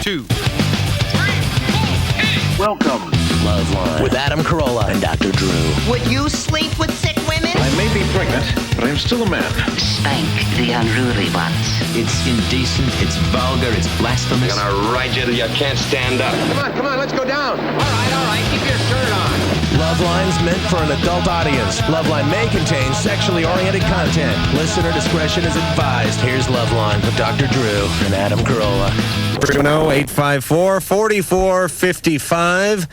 2, 3, 4, hit it. Welcome to LoveLine with Adam Carolla and Dr. Drew. Would you sleep with sick women? I may be pregnant, but I am still a man. Spank the unruly ones. It's indecent, it's vulgar, it's blasphemous. I'm gonna ride you till you can't stand up. Come on, let's go down. All right, keep your shirt on. LoveLine's meant for an adult audience. LoveLine may contain sexually oriented content. Listener discretion is advised. Here's LoveLine with Dr. Drew and Adam Carolla. 854-4455.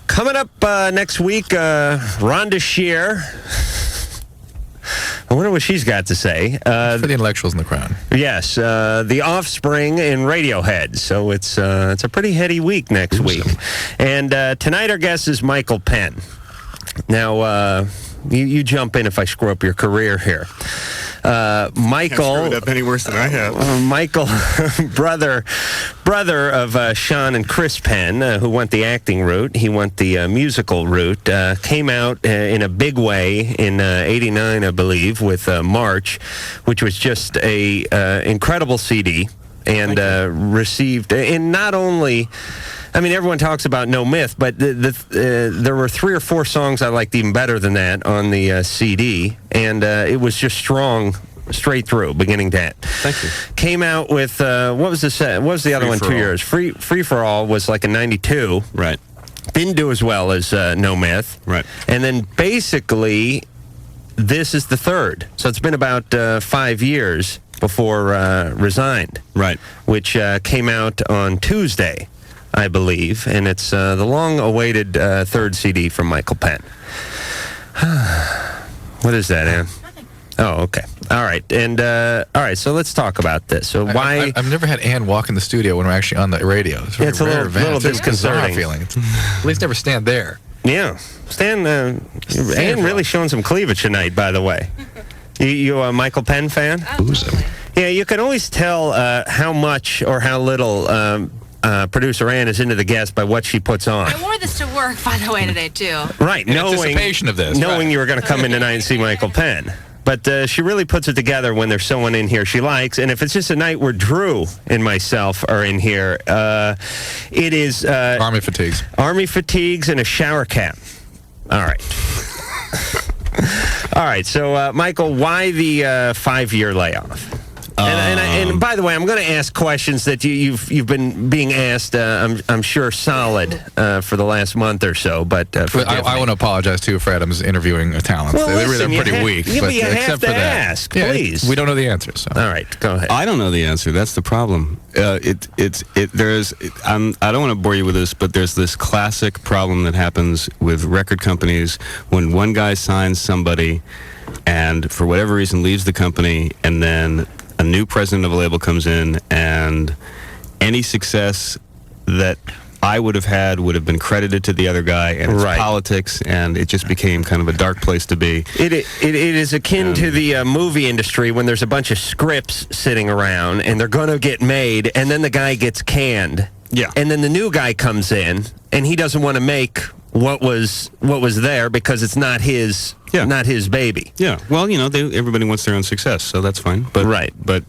Coming up next week, Rhonda Shear. I wonder what she's got to say. For the intellectuals in the crowd. Yes, The Offspring in Radiohead. So it's a pretty heady week next week. And tonight our guest is Michael Penn. Now, you jump in if I screw up your career here. Michael, can't screw it up any worse than I have. Michael, brother of Sean and Chris Penn, who went the acting route. He went the musical route. Came out in a big way in '89, I believe, with March, which was just a incredible CD, and received. And not only, I mean, everyone talks about No Myth, but there were 3 or 4 songs I liked even better than that on the CD, and it was just strong straight through, beginning to end. Thank you. Came out with, what was the other one 2 years? Free for All was like a 92. Right. Didn't do as well as No Myth. Right. And then basically, this is the third. So it's been about 5 years before Resigned. Right. Which came out on Tuesday, I believe, and it's the long-awaited third CD from Michael Penn. What is that, Ann? Nothing. Oh, okay. All right, and all right. So let's talk about this. So why? I've never had Ann walk in the studio when we're actually on the radio. It's, It's a little disconcerting. Feeling. At least never stand there. Yeah, Stan. Ann really showing some cleavage tonight, by the way. You a Michael Penn fan? Absolutely. Yeah, you can always tell how much or how little producer Ann is into the guest by what she puts on. I wore this to work, by the way, today, too. Right, In anticipation of this. knowing right. you were going to come in tonight and see Michael Penn. But she really puts it together when there's someone in here she likes. And if it's just a night where Drew and myself are in here, it is... Army fatigues. Army fatigues and a shower cap. All right. All right, so, Michael, why the 5-year layoff? And by the way, I'm going to ask questions that you've been being asked. I'm sure solid for the last month or so. But I want to apologize too for Adam's interviewing talents. Well, they're listen, pretty weak. Yeah, but you have except to for that, ask, please. We don't know the answer. So. All right, go ahead. I don't know the answer. That's the problem. I don't want to bore you with this, but there's this classic problem that happens with record companies when one guy signs somebody, and for whatever reason leaves the company, and then a new president of a label comes in, and any success that I would have had would have been credited to the other guy, and it's politics, and it just became kind of a dark place to be. It is akin to the movie industry when there's a bunch of scripts sitting around, and they're going to get made, and then the guy gets canned. Yeah. And then the new guy comes in, and he doesn't want to make what was there because it's not his baby. Yeah. Well, everybody wants their own success, so that's fine. But But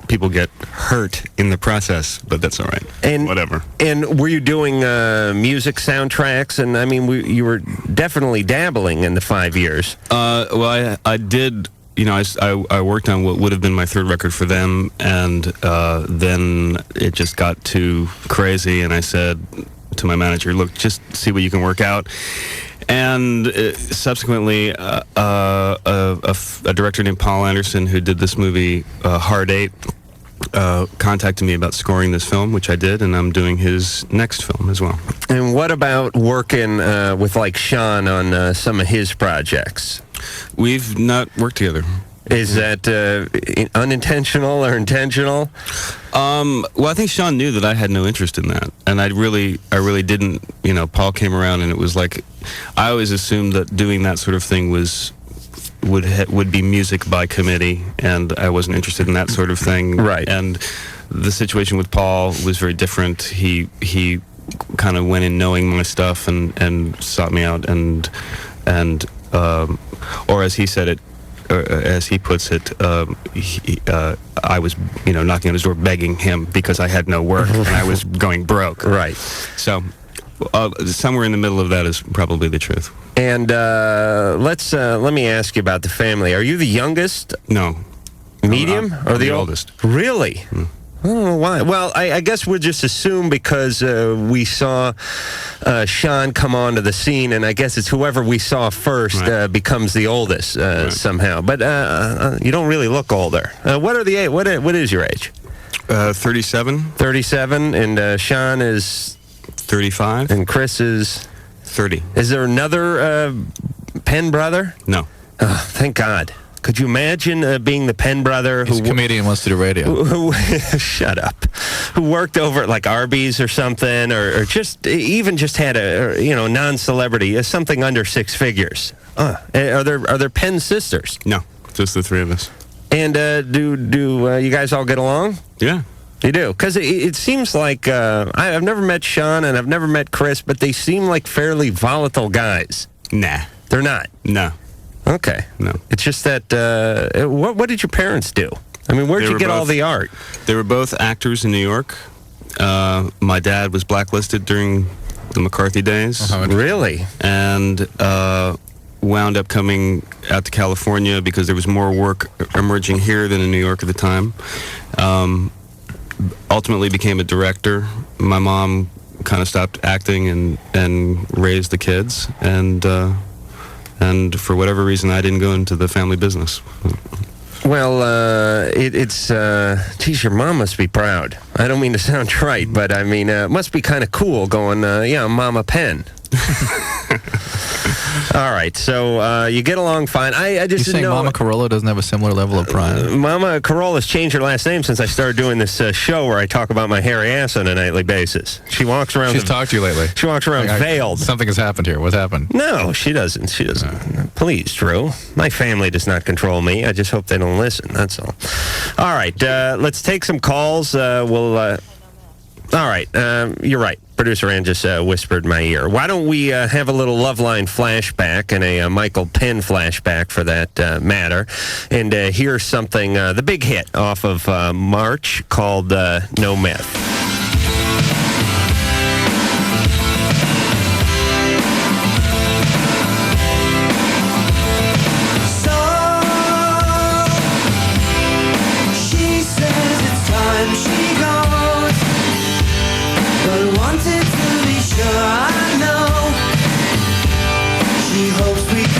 people get hurt in the process, but that's all right. And whatever. And were you doing music soundtracks? And I mean, you were definitely dabbling in the 5 years. Well, I did. I worked on what would have been my third record for them, and then it just got too crazy, and I said to my manager, look, just see what you can work out. And subsequently, a director named Paul Anderson, who did this movie, Hard Eight, contacted me about scoring this film, which I did, and I'm doing his next film as well. And what about working with, like, Sean on some of his projects? We've not worked together. Is that unintentional or intentional? Well, I think Sean knew that I had no interest in that, and I really didn't. Paul came around, and it was like I always assumed that doing that sort of thing would be music by committee, and I wasn't interested in that sort of thing. Right. And the situation with Paul was very different. He kind of went in knowing my stuff and sought me out and or as he said it, as he puts it, I was, knocking on his door begging him because I had no work and I was going broke. Right. So somewhere in the middle of that is probably the truth. And let me ask you about the family. Are you the youngest? No. Medium? I'm the oldest. Really? I don't know why. Well, I guess we'll just assume because we saw Sean come onto the scene, and I guess it's whoever we saw first becomes the oldest somehow. But you don't really look older. What is your age? 37. 37, and Sean is 35, and Chris is 30. Is there another Penn brother? No. Oh, thank God. Could you imagine being the Penn brother He's a comedian, wants to do radio. who shut up, who worked over at like Arby's or something, or just had a non-celebrity, something under six figures? Are there Penn sisters? No, just the three of us. And do you guys all get along? Yeah. You do? Because it seems like I've never met Sean and I've never met Chris, but they seem like fairly volatile guys. Nah. They're not? No. Okay. No. It's just that, what did your parents do? I mean, where'd you get all the art? They were both actors in New York. My dad was blacklisted during the McCarthy days. Really? And wound up coming out to California because there was more work emerging here than in New York at the time. Ultimately became a director. My mom kind of stopped acting and raised the kids. And for whatever reason, I didn't go into the family business. Well, geez, your mom must be proud. I don't mean to sound trite, but I mean, it must be kind of cool going, Mama Penn. All right, so you get along fine. I just You saying Mama Corolla doesn't have a similar level of pride? Mama Corolla's changed her last name since I started doing this show where I talk about my hairy ass on a nightly basis. She walks around. She's talked to you lately. She walks around veiled. Something has happened here. What happened? No, she doesn't. She doesn't. Please, Drew. My family does not control me. I just hope they don't listen. That's all. All right, let's take some calls. All right, you're right. Producer Ann just whispered in my ear. Why don't we have a little LoveLine flashback and a Michael Penn flashback for that matter, and hear something, the big hit off of March called No Myth. I think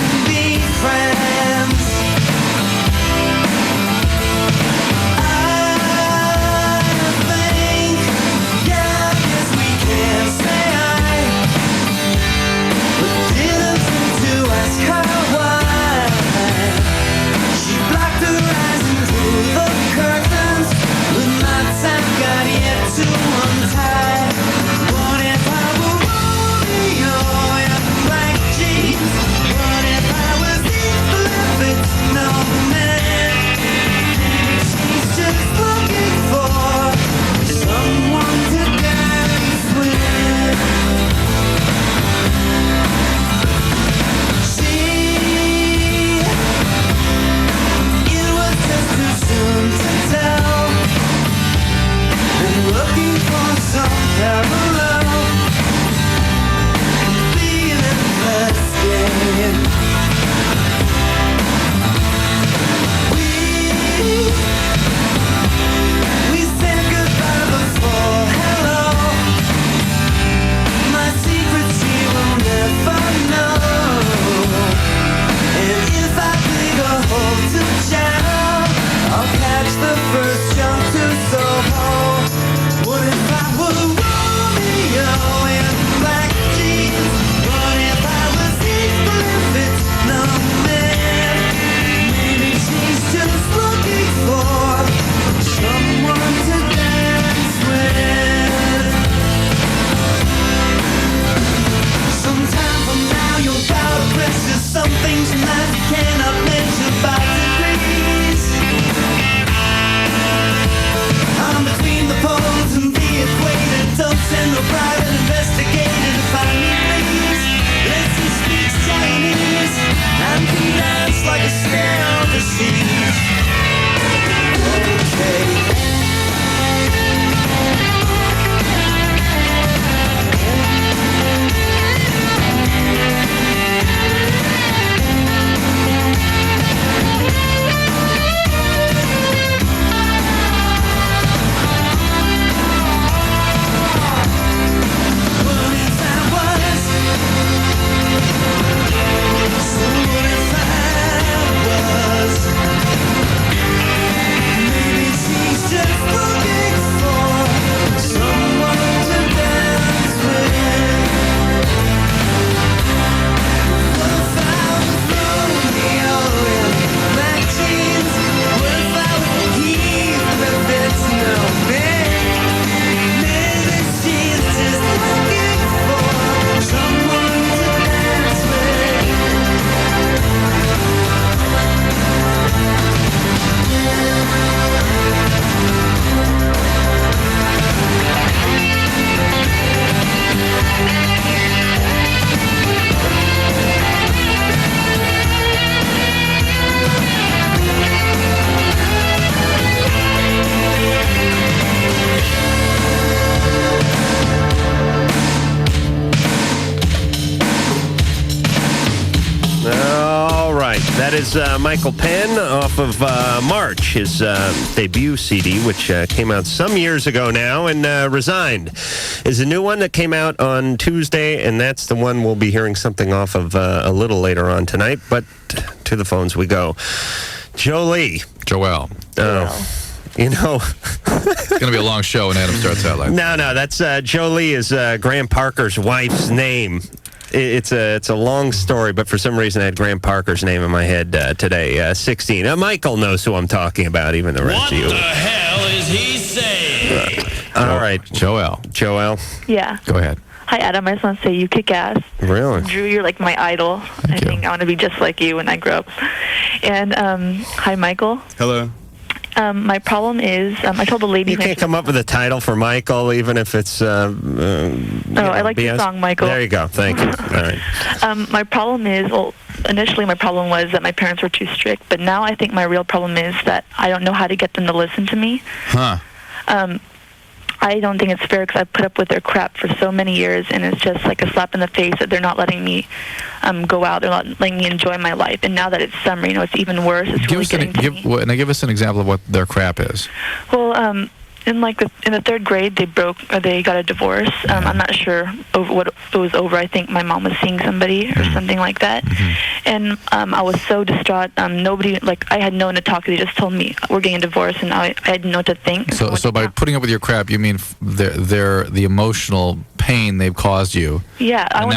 is Michael Penn off of March, his debut CD, which came out some years ago now, and Resigned is a new one that came out on Tuesday, and that's the one we'll be hearing something off of a little later on tonight. But to the phones we go. Joelle. You know, it's going to be a long show when Adam starts out like that. No, that's Joelle is Graham Parker's wife's name. It's a long story, but for some reason I had Graham Parker's name in my head today. 16. Michael knows who I'm talking about, even the rest of you. What the hell is he saying? All right, Joelle. Yeah. Go ahead. Hi, Adam. I just want to say you kick ass. Really? Drew, you're like my idol. I think I want to be just like you when I grow up. And hi, Michael. Hello. My problem is, I told the lady... You can't come up with a title for Michael, even if it's... I like the song, Michael. There you go. Thank you. All right. My problem is, well, initially my problem was that my parents were too strict, but now I think my real problem is that I don't know how to get them to listen to me. Huh. I don't think it's fair because I've put up with their crap for so many years, and it's just like a slap in the face that they're not letting me go out. They're not letting me enjoy my life. And now that it's summer, it's even worse. It's really getting to me. Give us an example of what their crap is. Well, in the third grade, they got a divorce. I'm not sure what it was over. I think my mom was seeing somebody or something like that. And I was so distraught. Nobody, I had no one to talk to. They just told me we're getting a divorce, and I didn't know what to think. So by putting up with your crap, you mean the emotional pain they've caused you. Yeah. And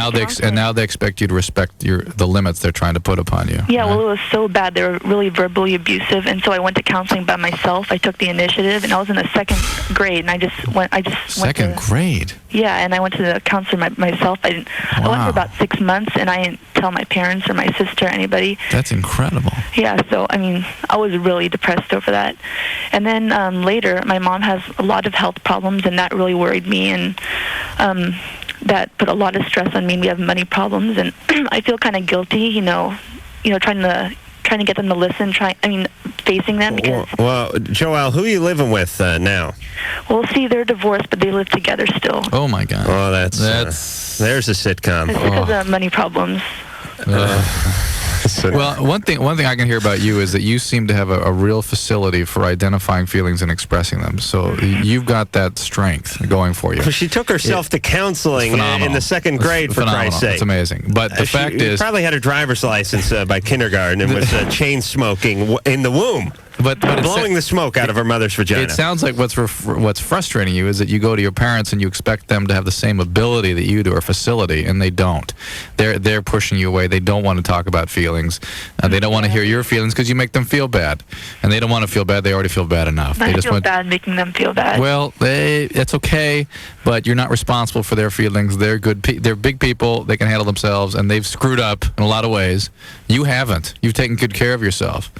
now they expect you to respect the limits they're trying to put upon you. Yeah. Right? Well, it was so bad. They were really verbally abusive, and so I went to counseling by myself. I took the initiative, and I was in the second grade, and I just went. Second grade. Yeah, and I went to the counselor myself. I went for about 6 months, and I didn't tell my parents or my sister or anybody. That's incredible. Yeah, so I was really depressed over that. And then later, my mom has a lot of health problems, and that really worried me, and that put a lot of stress on me. We have money problems, and I feel kind of guilty, trying to get them to listen, facing them. Because, well, Joelle, who are you living with now? Well, see, they're divorced, but they live together still. Oh, my God. Oh, that's there's a sitcom. It's because of money problems. Well, one thing I can hear about you is that you seem to have a real facility for identifying feelings and expressing them. So you've got that strength going for you. Well, she took herself to counseling in the second grade, for Christ's sake. It's amazing. But the fact is... She probably had her driver's license by kindergarten and was chain smoking in the womb. But blowing the smoke out of her mother's vagina. It sounds like what's frustrating you is that you go to your parents and you expect them to have the same ability that you do or facility, and they don't. They're pushing you away. They don't want to talk about feelings. They don't want to hear your feelings because you make them feel bad, and they don't want to feel bad. They already feel bad enough. I feel bad making them feel bad. Well, it's okay, but you're not responsible for their feelings. They're good. They're big people. They can handle themselves, and they've screwed up in a lot of ways. You haven't. You've taken good care of yourself.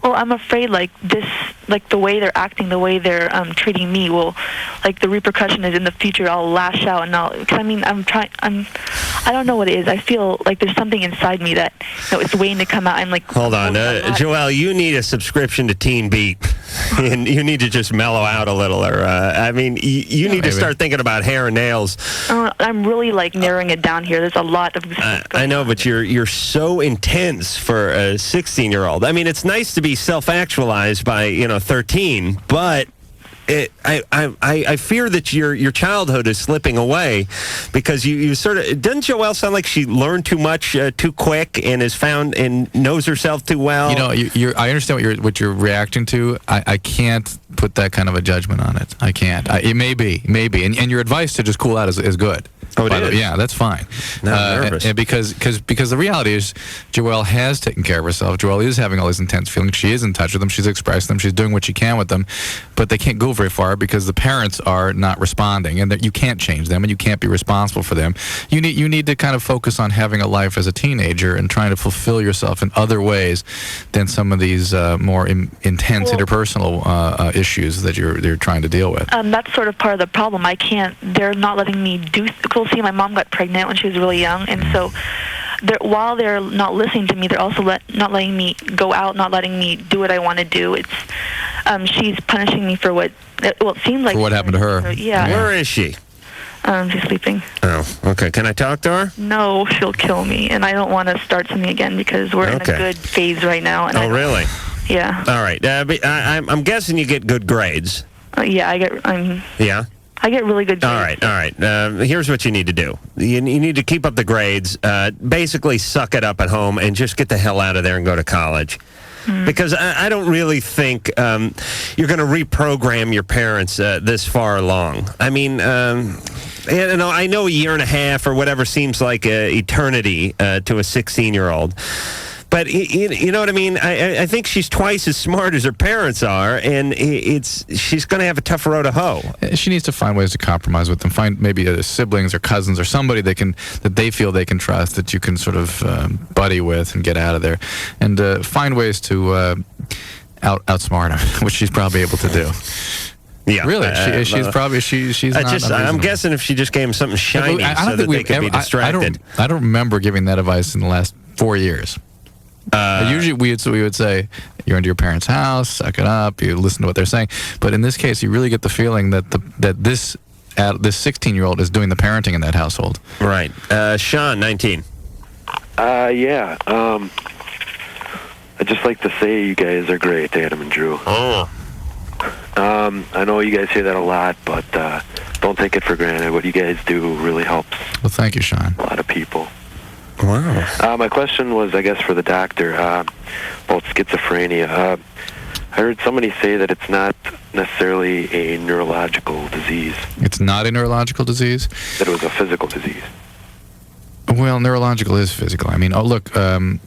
Well, I'm afraid the way they're acting, the way they're treating me, the repercussion is in the future. I'll lash out, and I don't know what it is. I feel like there's something inside me that it's waiting to come out. I'm like, hold on, Joelle, you need a subscription to Teen Beat, and you need to just mellow out a little, or you need to start thinking about hair and nails. I'm really narrowing it down here. There's a lot of. I know, but you're so intense for a 16-year-old. I mean, it's nice to be self-actualized by 13, but I fear that your childhood is slipping away because you sort of doesn't Joelle sound like she learned too much too quick and has found and knows herself too well. I understand what you're reacting to. I can't put that kind of a judgment on it. I can't. It may be, and your advice to just cool out is good. Oh, it is? Yeah, that's fine. No, I'm nervous. And because the reality is, Joelle has taken care of herself. Joelle is having all these intense feelings. She is in touch with them. She's expressed them. She's doing what she can with them. But they can't go very far because the parents are not responding, and that you can't change them, and you can't be responsible for them. You need to kind of focus on having a life as a teenager and trying to fulfill yourself in other ways than some of these more intense interpersonal issues that you're trying to deal with. That's sort of part of the problem. I can't. They're not letting me do. See, my mom got pregnant when she was really young, and so while they're not listening to me, they're also not letting me go out, not letting me do what I want to do. It's she's punishing me for what it seems like. For what happened to her. Yeah. Where is she? She's sleeping. Oh, okay. Can I talk to her? No, she'll kill me, and I don't want to start something again because we're in a good phase right now. And really? Yeah. All right. But I'm guessing you get good grades. Yeah, I get. Yeah. I get really good grades. All right. Here's what you need to do. You need to keep up the grades. Basically, suck it up at home and just get the hell out of there and go to college. Because I don't really think you're going to reprogram your parents this far along. I mean, I know a year and a half or whatever seems like eternity to a 16-year-old. But you know what I mean? I think she's twice as smart as her parents are, and she's going to have a tough road to hoe. She needs to find ways to compromise with them. Find maybe siblings or cousins or somebody that they feel they can trust, that you can sort of buddy with and get out of there, and find ways to outsmart them, which she's probably able to do. Yeah, really. She's not. I'm guessing if she just gave him something shiny so that they could be distracted. I don't remember giving that advice in the last 4 years. Usually we would say, you're into your parents' house, suck it up, you listen to what they're saying. But in this case, you really get the feeling that this 16-year-old is doing the parenting in that household. Right. Sean, 19. Yeah. I'd just like to say you guys are great, Adam and Drew. Oh. I know you guys hear that a lot, but don't take it for granted. What you guys do really helps. Well, thank you, Sean. A lot of people. Wow. My question was, I guess, for the doctor about schizophrenia. I heard somebody say that it's not necessarily a neurological disease. It's not a neurological disease? That it was a physical disease. Well, neurological is physical. I mean, look,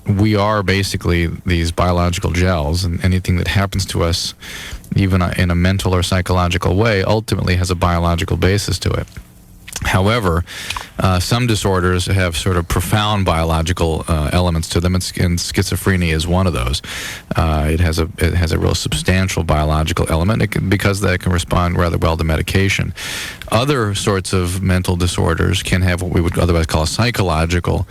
we are basically these biological gels, and anything that happens to us, even in a mental or psychological way, ultimately has a biological basis to it. However, some disorders have sort of profound biological elements to them, and schizophrenia is one of those. It has a real substantial biological element because that can respond rather well to medication. Other sorts of mental disorders can have what we would otherwise call a psychological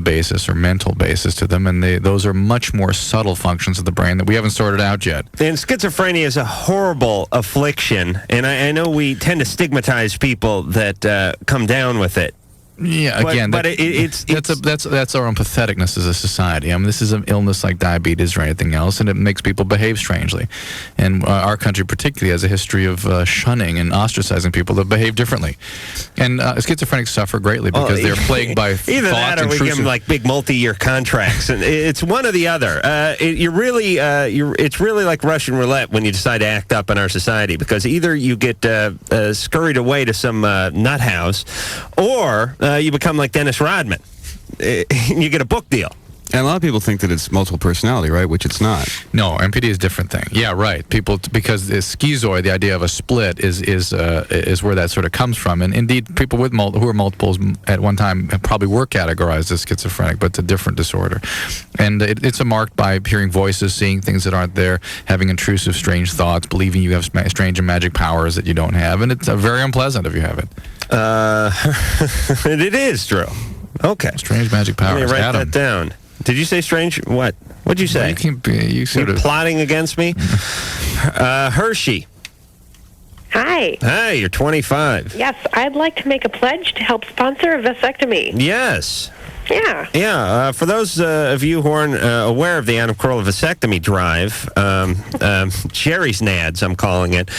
basis or mental basis to them, and those are much more subtle functions of the brain that we haven't sorted out yet. And schizophrenia is a horrible affliction, and I know we tend to stigmatize people that come down with it. Yeah, again, that's our own patheticness as a society. I mean, this is an illness like diabetes or anything else, and it makes people behave strangely. And our country particularly has a history of shunning and ostracizing people that behave differently. And schizophrenics suffer greatly because they're plagued by either that or we give them like big multi-year contracts, and it's one or the other. It's really like Russian roulette when you decide to act up in our society, because either you get scurried away to some nut house, or you become like Dennis Rodman. You get a book deal. And a lot of people think that it's multiple personality, right? Which it's not. No, MPD is a different thing. Yeah, right. People, because the schizoid, the idea of a split, is where that sort of comes from. And indeed, people with who are multiples at one time probably were categorized as schizophrenic, but it's a different disorder. And it's marked by hearing voices, seeing things that aren't there, having intrusive, strange thoughts, believing you have strange and magic powers that you don't have, and it's very unpleasant if you have it. It is, Drew. Okay. Strange magic powers. Let me write that down. Did you say strange? What? What'd you say? You plotting against me? Hershey. Hi. Hi, you're 25. Yes, I'd like to make a pledge to help sponsor a vasectomy. Yes. Yeah. Yeah. For those of you who aren't aware of the Adam Carolla vasectomy drive, Jerry's Nads, I'm calling it,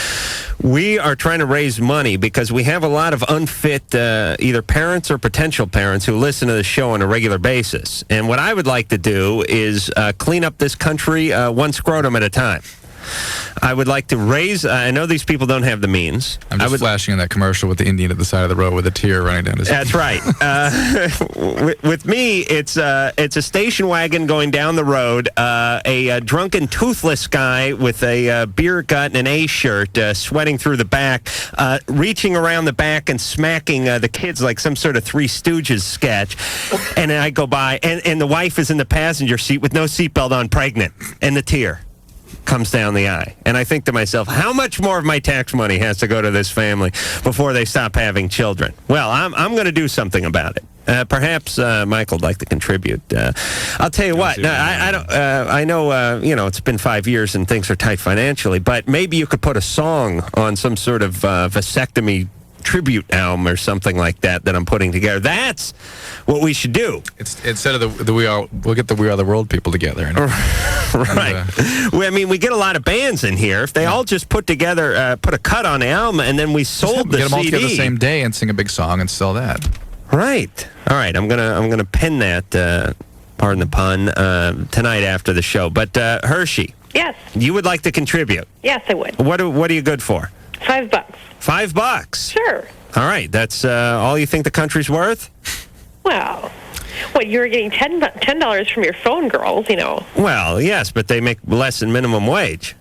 we are trying to raise money because we have a lot of unfit either parents or potential parents who listen to the show on a regular basis. And what I would like to do is clean up this country one scrotum at a time. I would like to raise. I know these people don't have the means. I'm just flashing in that commercial with the Indian at the side of the road with a tear running down his. That's right. With me, it's a station wagon going down the road. A drunken, toothless guy with a beer gut and an A shirt, sweating through the back, reaching around the back and smacking the kids like some sort of Three Stooges sketch. And then I go by, and the wife is in the passenger seat with no seatbelt on, pregnant, and the tear comes down the eye. And I think to myself, how much more of my tax money has to go to this family before they stop having children? Well, I'm going to do something about it. Perhaps Michael would like to contribute. I'll tell you what. I don't. I know. It's been 5 years and things are tight financially. But maybe you could put a song on some sort of vasectomy tribute album or something like that I'm putting together. That's what we should do. It's instead of we'll get the We Are the World people together. Right. We get a lot of bands in here. If they all just put together, put a cut on the album, and then we sold the get them all CD. together the same day and sing a big song and sell that. Right. All right. I'm gonna pen that. Pardon the pun. Tonight after the show. But Hershey. Yes. You would like to contribute? Yes, I would. What are you good for? $5. $5? Sure. All right. That's all you think the country's worth? Well, you were getting $10 from your phone girls, Well, yes, but they make less than minimum wage.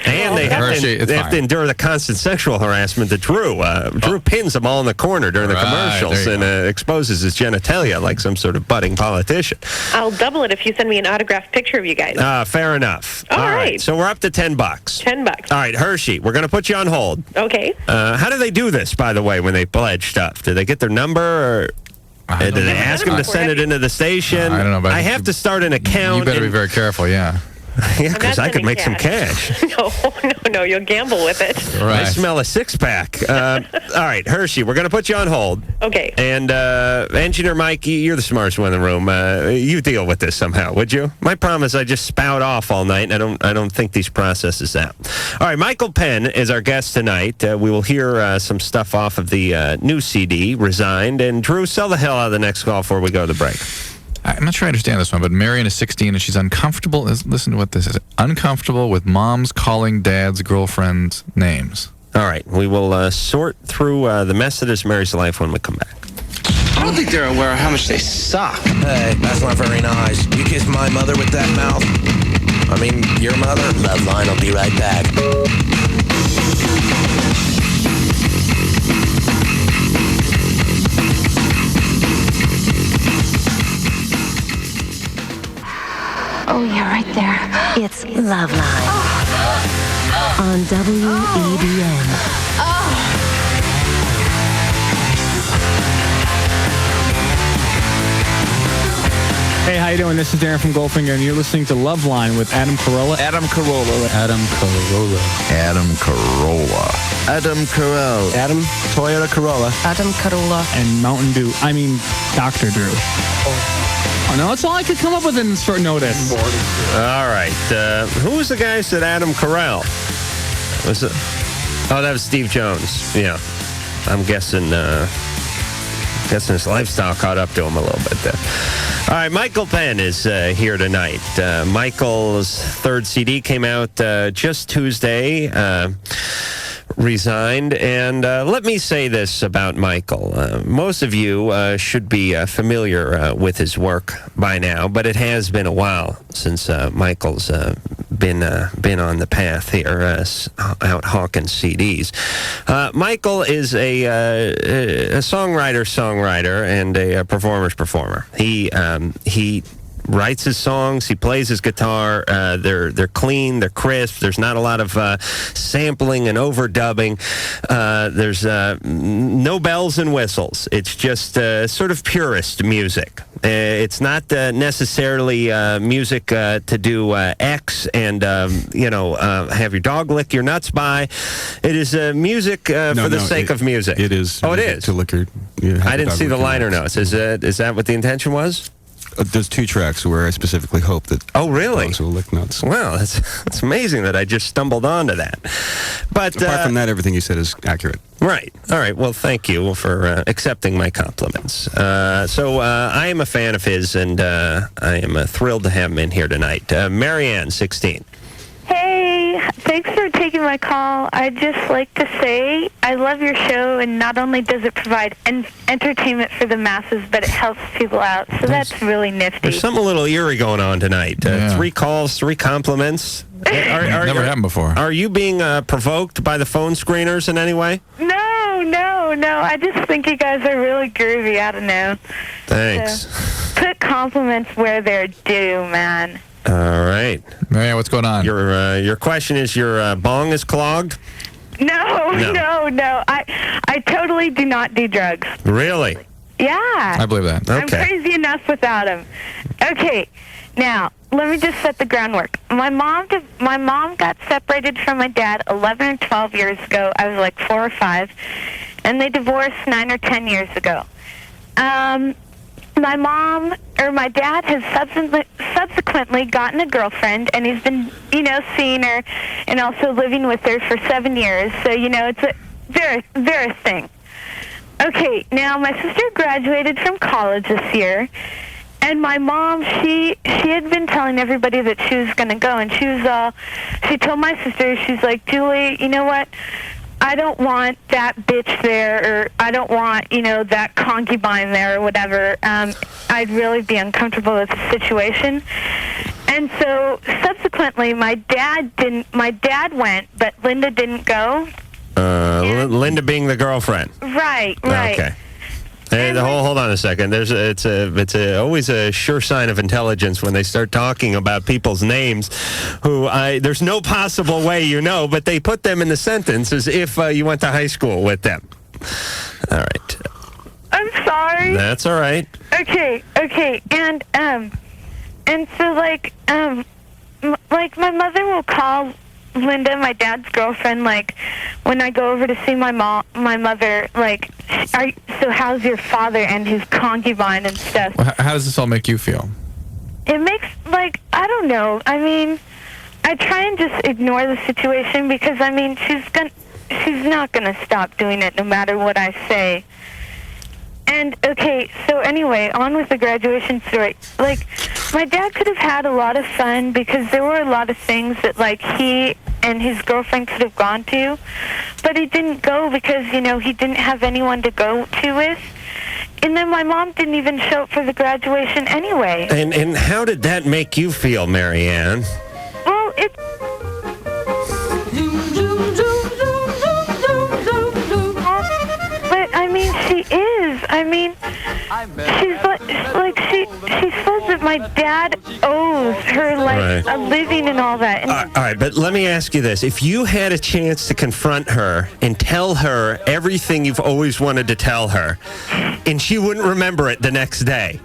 And they have to endure the constant sexual harassment that Drew. Drew pins them all in the corner during the commercials and exposes his genitalia like some sort of budding politician. I'll double it if you send me an autographed picture of you guys. Fair enough. All right. So we're up to $10. $10. All right, Hershey, we're going to put you on hold. Okay. How do they do this, by the way, when they pledge stuff? Do they get their number, or do they ask them to send it into the station? I don't know. But I have to start an account. You better be very careful, yeah. Yeah, because I could make some cash. No, you'll gamble with it. Right. I smell a six-pack. All right, Hershey, we're going to put you on hold. Okay. And Engineer Mike, you're the smartest one in the room. You deal with this somehow, would you? My problem is I just spout off all night, and I don't think these processes out. All right, Michael Penn is our guest tonight. We will hear some stuff off of the new CD, Resigned. And Drew, sell the hell out of the next call before we go to the break. I'm not sure I understand this one, but Maryanne is 16 and she's uncomfortable. Listen to what this is. Uncomfortable with moms calling dad's girlfriend's names. All right. We will sort through the mess that is Mary's life when we come back. I don't think they're aware of how much they suck. Hey, that's not very nice. You kissed my mother with that mouth? I mean, your mother? LoveLine will be right back. Oh, yeah, right there. It's LoveLine on WEBN. Hey, how you doing? This is Darren from Goldfinger, and you're listening to LoveLine with Adam Carolla. Adam Carolla. Adam Carolla. Adam Carolla. Adam Carolla. Adam Toyota Corolla. Adam Carolla. And Mountain Dew. I mean, Dr. Drew. Oh, no, that's all I could come up with in short notice. All right. Who was the guy who said Adam Carolla? Was it? Oh, that was Steve Jones. Yeah. I'm guessing his lifestyle caught up to him a little bit there. All right, Michael Penn is here tonight. Michael's third CD came out just Tuesday, Resigned. And let me say this about Michael. Most of you should be familiar with his work by now, but it has been a while since Michael's been on the path here, out hawking CDs. Michael is a songwriter and a performer's performer. He writes his songs, he plays his guitar, they're clean, they're crisp, there's not a lot of sampling and overdubbing, there's no bells and whistles. It's just sort of purist music. It's not necessarily music to do X and have your dog lick your nuts by. It is music for the sake of music. It is. Oh, it is. To lick your. I didn't see the liner notes. Is that what the intention was? There's two tracks where I specifically hope that. Oh, really? Dogs will lick nuts. Well, it's amazing that I just stumbled onto that. But apart from that, everything you said is accurate. Right. All right. Well, thank you for accepting my compliments. So I am a fan of his, and I am thrilled to have him in here tonight. Maryanne, 16. Hey, thanks for taking my call. I'd just like to say I love your show, and not only does it provide entertainment for the masses, but it helps people out, so that's really nifty. There's something a little eerie going on tonight. 3 calls, 3 compliments. Never happened before. Are you being provoked by the phone screeners in any way? No. I just think you guys are really groovy. I don't know. Thanks. So, put compliments where they're due, man. All right. Maryanne, what's going on? Your question is your bong is clogged? No. I totally do not do drugs. Really? Yeah. I believe that. I'm crazy enough without them. Okay. Now, let me just set the groundwork. My mom got separated from my dad 11 or 12 years ago. I was like 4 or 5. and they divorced 9 or 10 years ago. My dad has subsequently gotten a girlfriend, and he's been, seeing her and also living with her for 7 years. So, they're a thing. Okay, now my sister graduated from college this year, and my mom, she had been telling everybody that she was going to go, and she told my sister, she's like, Julie, you know what? I don't want that bitch there, or I don't want, that concubine there, or whatever. I'd really be uncomfortable with the situation. And so, subsequently, my dad went, but Linda didn't go. Linda being the girlfriend. Right. Okay. Hey, hold on a second. It's always a sure sign of intelligence when they start talking about people's names who there's no possible way but they put them in the sentence as if you went to high school with them. All right. I'm sorry. That's all right. Okay. And so my mother will call Linda, my dad's girlfriend, when I go over to see my mother, so how's your father and his concubine and stuff? Well, how does this all make you feel? It makes, I don't know. I mean, I try and just ignore the situation because, she's not going to stop doing it no matter what I say. And, okay, so anyway, on with the graduation story. My dad could have had a lot of fun because there were a lot of things that, he and his girlfriend could have gone to. But he didn't go because, he didn't have anyone to go to with. And then my mom didn't even show up for the graduation anyway. And how did that make you feel, Maryanne? Well, it's... She is. She says that my dad owes her, a living and all that. And all right, but let me ask you this. If you had a chance to confront her and tell her everything you've always wanted to tell her, and she wouldn't remember it the next day,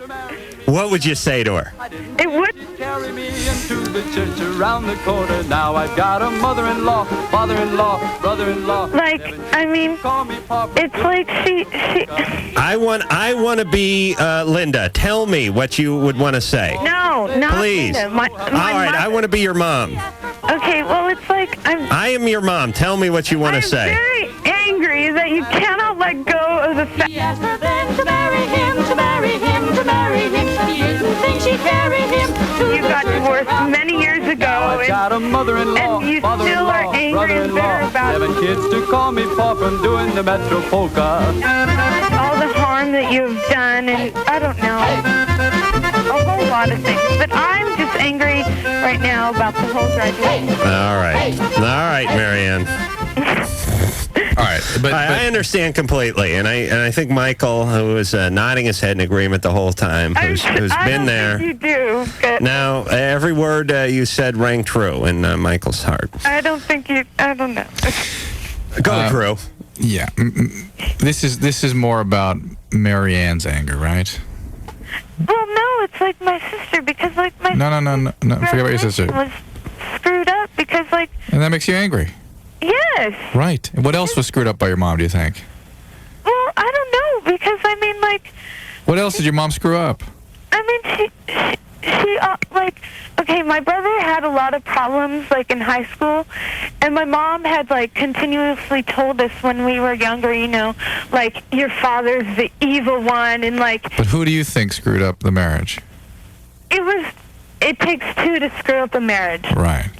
what would you say to her? It would carry me into the church around the corner. Now I've got a mother-in-law, father-in-law, brother-in-law. It's like she. I want to be Linda. Tell me what you would want to say. No, not please. Linda. My all right, mother. I want to be your mom. Okay, well, it's I am your mom. Tell me what you want to say. I'm very angry that you cannot let go of the fact. She asked her then to marry him, to marry him, to marry him. He didn't think she'd carry him. You got divorced many years ago, I've got a mother-in-law, and you still are angry and bitter about 7 kids to call me pop from doing the Metro Polka. All the harm that you've done, and I don't know, a whole lot of things. But I'm just angry right now about the whole graduation. All right, Maryanne. All right, but I understand completely, and I think Michael, who was nodding his head in agreement the whole time, who's been there. You do. Now, every word you said rang true in Michael's heart. I don't think you. I don't know. Go, Drew. Yeah, this is more about Maryanne's anger, right? Well, no, it's like my sister because my No. Forget about your sister. Was screwed up because And that makes you angry. Yes. Right. And what else was screwed up by your mom, do you think? Well, I don't know, because, What else did your mom screw up? Okay, my brother had a lot of problems, in high school, and my mom had, continuously told us when we were younger, your father's the evil one, and, But who do you think screwed up the marriage? It takes two to screw up a marriage. Right.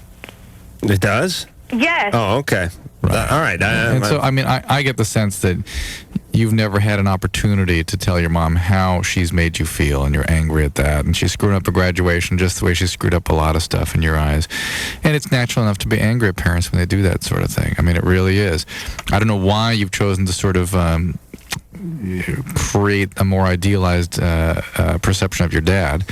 It does? Yes. Oh, okay. Right. All right. And so, I get the sense that you've never had an opportunity to tell your mom how she's made you feel, and you're angry at that. And she's screwed up a graduation just the way she screwed up a lot of stuff in your eyes. And it's natural enough to be angry at parents when they do that sort of thing. It really is. I don't know why you've chosen to sort of create a more idealized perception of your dad,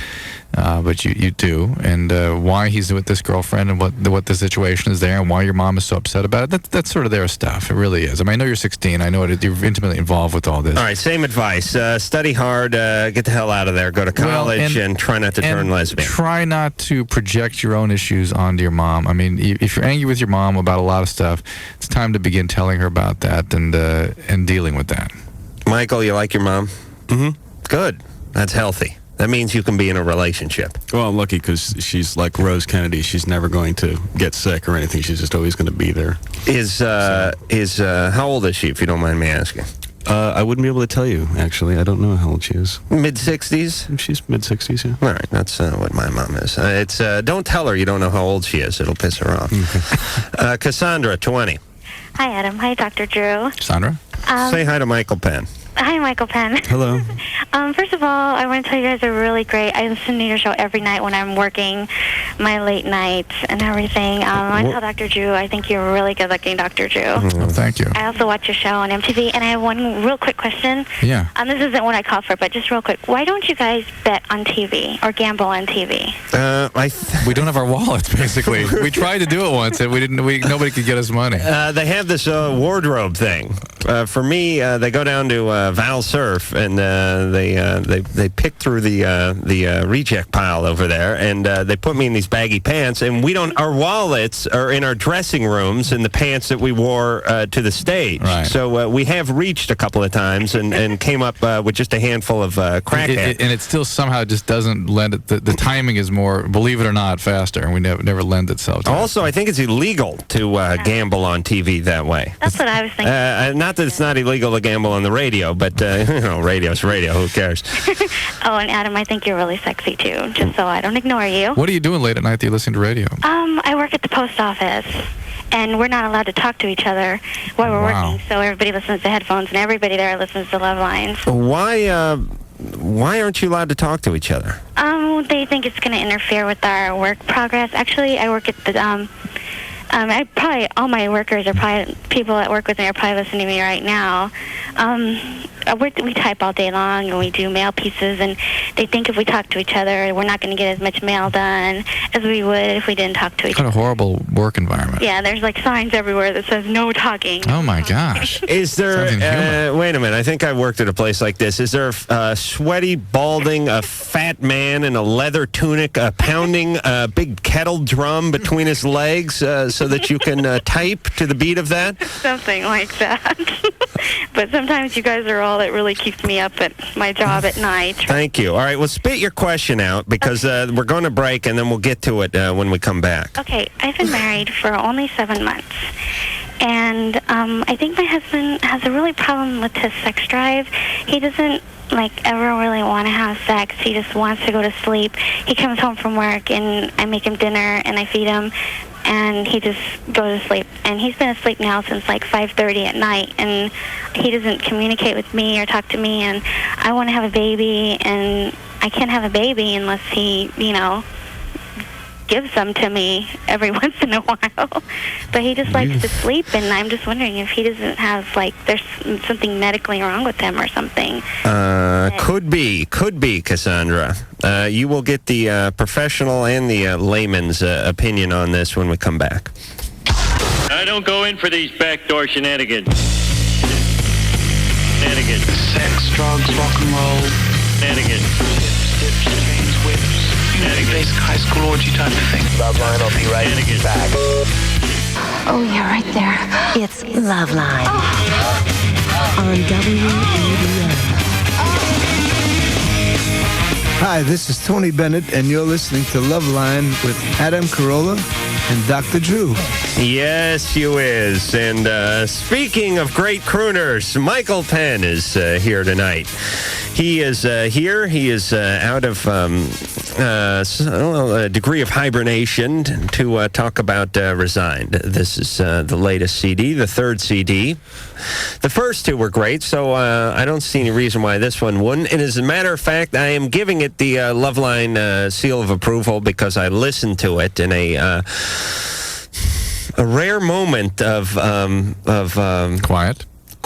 but you do, and why he's with this girlfriend, and what the situation is there, and why your mom is so upset about it. That's sort of their stuff. It really is. I mean, I know you're 16. I know you're intimately involved with all this. All right, same advice. Study hard. Get the hell out of there. Go to college and try not to turn lesbian. Try not to project your own issues onto your mom. I mean, if you're angry with your mom about a lot of stuff, it's time to begin telling her about that and dealing with that. Michael, you like your mom? Mm-hmm. Good. That's healthy. That means you can be in a relationship. Well, I'm lucky because she's like Rose Kennedy. She's never going to get sick or anything. She's just always going to be there. How old is she, if you don't mind me asking? I wouldn't be able to tell you, actually. I don't know how old she is. Mid-60s? She's mid-60s, yeah. All right, that's what my mom is. Don't tell her you don't know how old she is. It'll piss her off. Okay. Cassandra, 20. Hi, Adam. Hi, Dr. Drew. Cassandra? Say hi to Michael Penn. Hi, Michael Penn. Hello. First of all, I want to tell you guys are really great. I listen to your show every night when I'm working my late nights and everything. I tell Dr. Drew, I think you're really good-looking, Dr. Drew. Oh, thank you. I also watch your show on MTV, and I have one real quick question. Yeah. This isn't what I called for, but just real quick. Why don't you guys bet on TV or gamble on TV? We don't have our wallets, basically. We tried to do it once, and nobody could get us money. They have this wardrobe thing. For me, they go down to Val Surf, and they pick through the reject pile over there, and they put me in these baggy pants, and our wallets are in our dressing rooms in the pants that we wore to the stage. Right. So we have reached a couple of times and came up with just a handful of crackheads. And it still somehow just doesn't lend it. The timing is more, believe it or not, faster, and we never lend itself to Also, I think it's illegal to gamble on TV that way. That's what I was thinking. Not that it's not illegal to gamble on the radio, but radio's radio. Who cares? Oh, and Adam, I think you're really sexy too. Just so I don't ignore you. What are you doing late at night that you listen to radio? I work at the post office, and we're not allowed to talk to each other while we're working. So everybody listens to headphones, and everybody there listens to LoveLines. Why aren't you allowed to talk to each other? They think it's going to interfere with our work progress. Actually, I work at the all my workers are probably, people that work with me are probably listening to me right now. We type all day long, and we do mail pieces, and they think if we talk to each other, we're not going to get as much mail done as we would if we didn't talk to each other. What a horrible work environment. Yeah, there's like signs everywhere that says no talking. Oh, my gosh. Is there, wait a minute, I think I worked at a place like this. Is there a sweaty, balding, a fat man in a leather tunic pounding a big kettle drum between his legs so that you can type to the beat of that? Something like that. But sometimes you guys are all that really keeps me up at my job at night. Thank you. All right, well, spit your question out because we're going to break, and then we'll get to it when we come back. Okay, I've been married for only 7 months. And I think my husband has a really problem with his sex drive. He doesn't ever really want to have sex. He just wants to go to sleep. He comes home from work, and I make him dinner, and I feed him, and he just goes to sleep. And he's been asleep now since 5:30 at night, and he doesn't communicate with me or talk to me, and I want to have a baby, and I can't have a baby unless he, gives some to me every once in a while. But he just likes to sleep, and I'm just wondering if he doesn't have, there's something medically wrong with him or something. Could be, Cassandra. You will get the professional and the layman's opinion on this when we come back. I don't go in for these backdoor shenanigans. Sex, drugs, rock and roll. Shenanigans. Dips, chains, whips. Basic high school orgy type of thing. LoveLine, I'll be right back. Oh, yeah, right there. It's LoveLine on WEBN. Hi, this is Tony Bennett, and you're listening to LoveLine with Adam Carolla and Dr. Drew. Yes, you is. And speaking of great crooners, Michael Penn is here tonight. He is here. He is out of a degree of hibernation to talk about Resigned. This is the latest CD, the third CD. The first two were great, so I don't see any reason why this one wouldn't. And as a matter of fact, I am giving it the LoveLine seal of approval because I listened to it in a rare moment of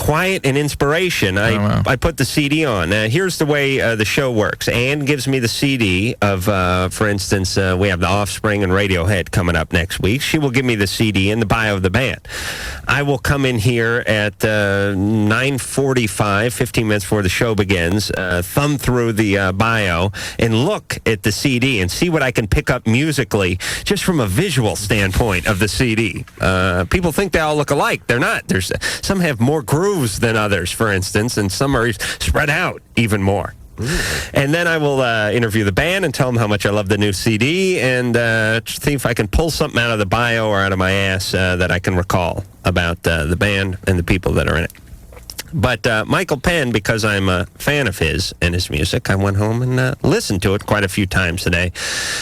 quiet and inspiration, I put the CD on. Here's the way the show works. Ann gives me the CD of, for instance, we have The Offspring and Radiohead coming up next week. She will give me the CD and the bio of the band. I will come in here at 9:45, 15 minutes before the show begins, thumb through the bio and look at the CD and see what I can pick up musically just from a visual standpoint of the CD. People think they all look alike. They're not. There's some have more grooves than others, for instance, and some are spread out even more. And then I will interview the band and tell them how much I love the new CD and see if I can pull something out of the bio or out of my ass that I can recall about the band and the people that are in it. But Michael Penn, because I'm a fan of his and his music, I went home and listened to it quite a few times today,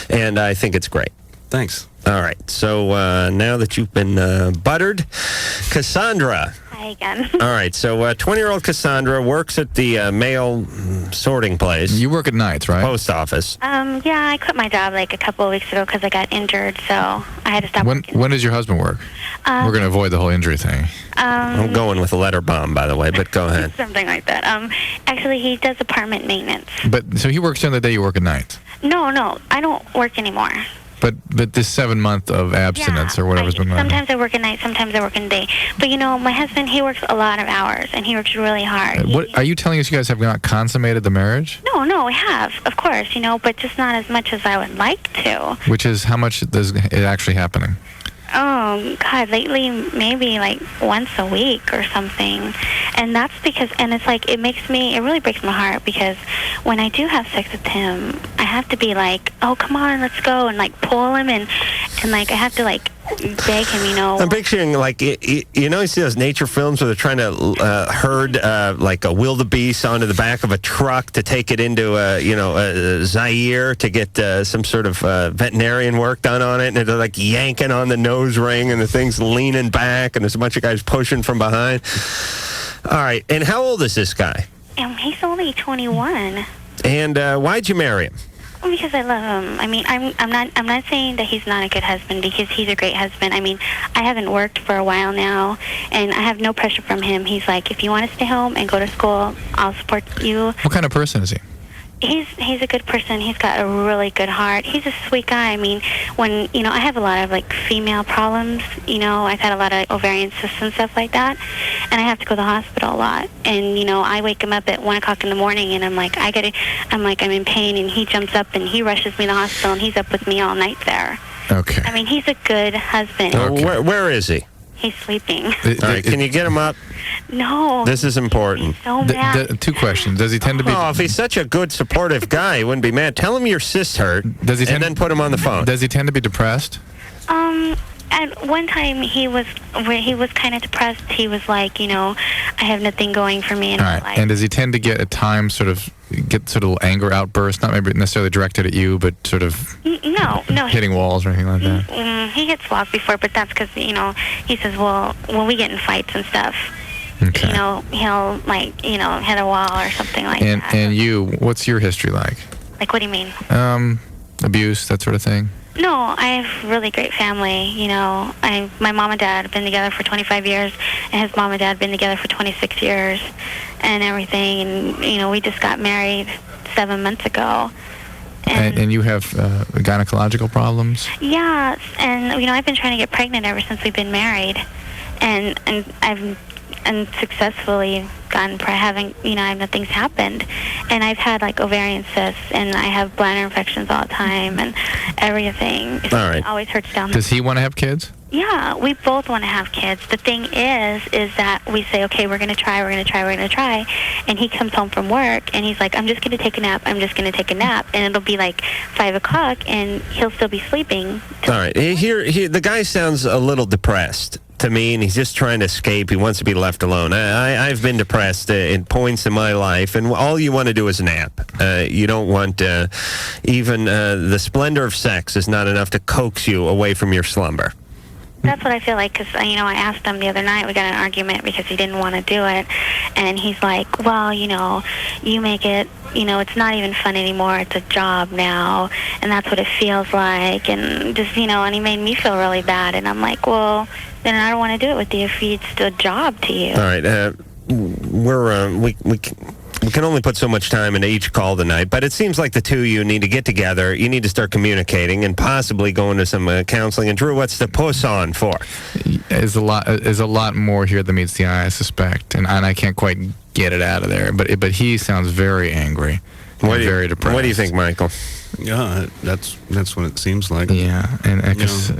and I think it's great. Thanks. All right, so now that you've been buttered, Cassandra. Hi again. All right, so 20-year-old Cassandra works at the mail sorting place. You work at nights, right? Post office. Yeah, I quit my job like a couple of weeks ago because I got injured, so I had to stop working. When does your husband work? We're going to avoid the whole injury thing. I'm going with a letter bomb, by the way, but go ahead. Something like that. Actually, he does apartment maintenance. But so he works during the day, you work at night? No, I don't work anymore. But this 7 month of abstinence or whatever's been going on. Sometimes I work at night, sometimes I work in the day. But my husband, he works a lot of hours, and he works really hard. What are you telling us? You guys have not consummated the marriage? No, we have, of course, but just not as much as I would like to. Which is how much is it actually happening? Oh, God, lately maybe like once a week or something. And that's because, and it's like, it really breaks my heart because when I do have sex with him, I have to be like, oh, come on, let's go, and like pull him and like I have to like beg him, I'm picturing like, you see those nature films where they're trying to herd like a wildebeest onto the back of a truck to take it into Zaire to get some sort of veterinarian work done on it, and they're like yanking on the nose ring and the thing's leaning back and there's a bunch of guys pushing from behind. All right, and how old is this guy? He's only 21. And why'd you marry him? Because I love him. I mean, I'm not saying that he's not a good husband because he's a great husband. I mean, I haven't worked for a while now, and I have no pressure from him. He's like, if you want to stay home and go to school, I'll support you. What kind of person is he? He's a good person. He's got a really good heart. He's a sweet guy. I mean, when, I have a lot of, like, female problems. I've had a lot of ovarian cysts and stuff like that, and I have to go to the hospital a lot. And, I wake him up at 1 o'clock in the morning, and I'm like, I'm in pain, and he jumps up, and he rushes me to the hospital, and he's up with me all night there. Okay. I mean, he's a good husband. Okay. Where is he? He's sleeping. All right, can you get him up? No. This is important. He's so mad. 2 questions. Does he tend to be... Oh, if he's such a good, supportive guy, he wouldn't be mad. Tell him your cyst hurt, and then put him on the phone. Does he tend to be depressed? At one time, he was kind of depressed. He was like, I have nothing going for me in my life. And does he tend to get at times sort of anger outbursts, not maybe necessarily directed at you, but sort of no hitting walls or anything like that? He hits walls before, but that's because, he says, well, when we get in fights and stuff, okay. He'll like, hit a wall or something like that. And you, what's your history like? Like, what do you mean? Abuse, that sort of thing? No, I have a really great family. My mom and dad have been together for 25 years, and his mom and dad have been together for 26 years and everything. And, we just got married 7 months ago. And you have gynecological problems? Yeah, and, I've been trying to get pregnant ever since we've been married. And I've unsuccessfully gotten nothing's happened, and I've had like ovarian cysts, and I have bladder infections all the time, and everything. All right. It always hurts down. Does he want to have kids? Yeah, we both want to have kids. The thing is that we say, okay, we're going to try, and he comes home from work, and he's like, I'm just going to take a nap, and it'll be like 5 o'clock, and he'll still be sleeping. All right, here, the guy sounds a little depressed to me, and he's just trying to escape. He wants to be left alone. I've been depressed in points in my life, and all you want to do is nap. You don't want even the splendor of sex is not enough to coax you away from your slumber. That's what I feel like, because, I asked him the other night, we got in an argument because he didn't want to do it, and he's like, well, you make it, it's not even fun anymore, it's a job now, and that's what it feels like, and just, and he made me feel really bad, and I'm like, well, then I don't want to do it with you if it's a job to you. All right, we can only put so much time into each call tonight, but it seems like the two of you need to get together. You need to start communicating and possibly go into some counseling. And Drew, what's the push on for? There's a lot more here than meets the eye, I suspect, and I can't quite get it out of there. But he sounds very angry, very depressed. What do you think, Michael? Yeah, that's what it seems like. Yeah, and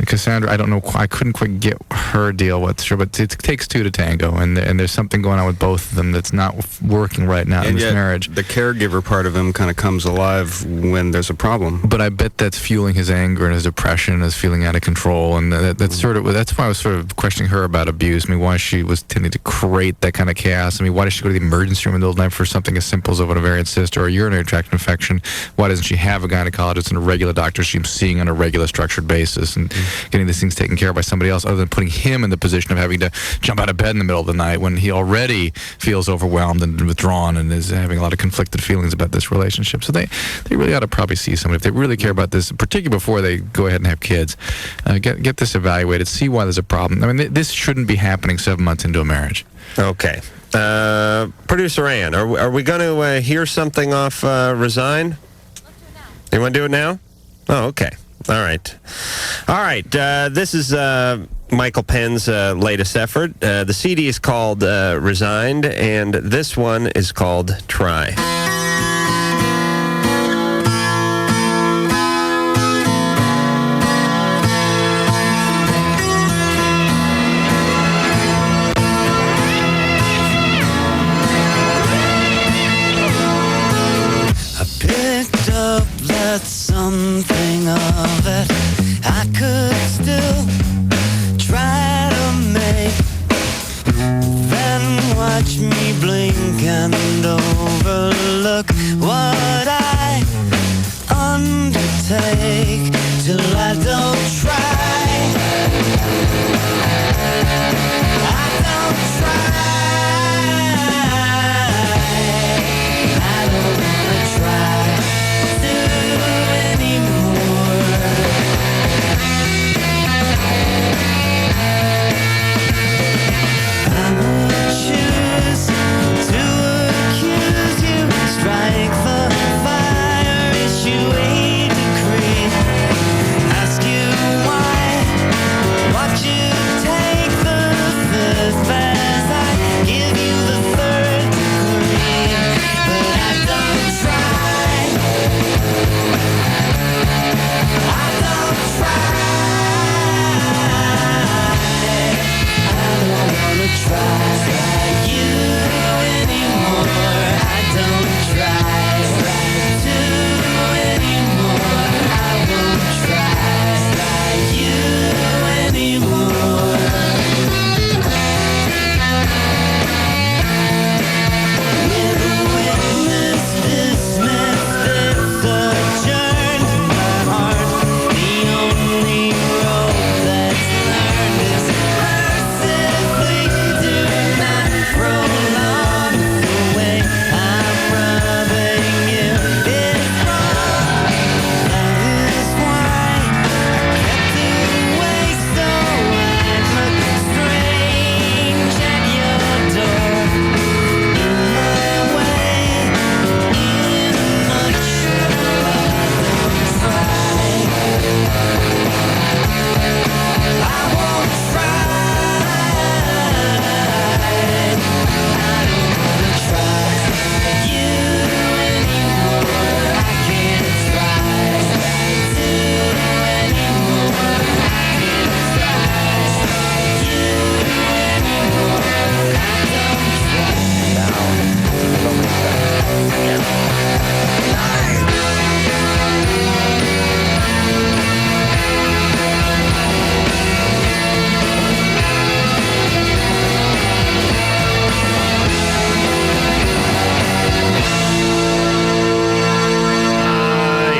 Cassandra, I don't know, I couldn't quite get her deal with her, but it takes two to tango, and there's something going on with both of them that's not working right now in this marriage. The caregiver part of him kind of comes alive when there's a problem. But I bet that's fueling his anger and his depression and his feeling out of control, and that's why I was sort of questioning her about abuse. I mean, why she was tending to create that kind of chaos. I mean, why does she go to the emergency room in the middle of the night for something as simple as an ovarian cyst or a urinary tract infection? Why doesn't she have a gynecologist and a regular doctor she's seeing on a regular structured basis and getting these things taken care of by somebody else, other than putting him in the position of having to jump out of bed in the middle of the night when he already feels overwhelmed and withdrawn and is having a lot of conflicted feelings about this relationship. So they really ought to probably see somebody if they really care about this, particularly before they go ahead and have kids. Get this evaluated, see why there's a problem. I mean, this shouldn't be happening 7 months into a marriage. Okay. Producer Ann, are we going to hear something off Resign? You want to do it now? Oh, okay. All right. This is Michael Penn's latest effort. The CD is called Resigned, and this one is called Try. Something of it I could still try to make. Then watch me blink and overlook what I undertake till I don't try. I don't wanna try. Strike the fire, issue a decree. Ask you why. Watch you take the fifth as I give you the third degree. But I don't try. I don't try. I don't wanna try you anymore. I don't try to anymore. I won't try you anymore. With a witness dismissed, it's adjourned. My heart, the only road that's learned is mercifully do not prolong the way I'm rubbing you. It's wrong. That is why I kept away so I'd look strange at your door. In my way, in my trouble, I don't try. I won't try. I don't wanna try you anymore. I can't try to anymore. I can't try you anymore. I don't try.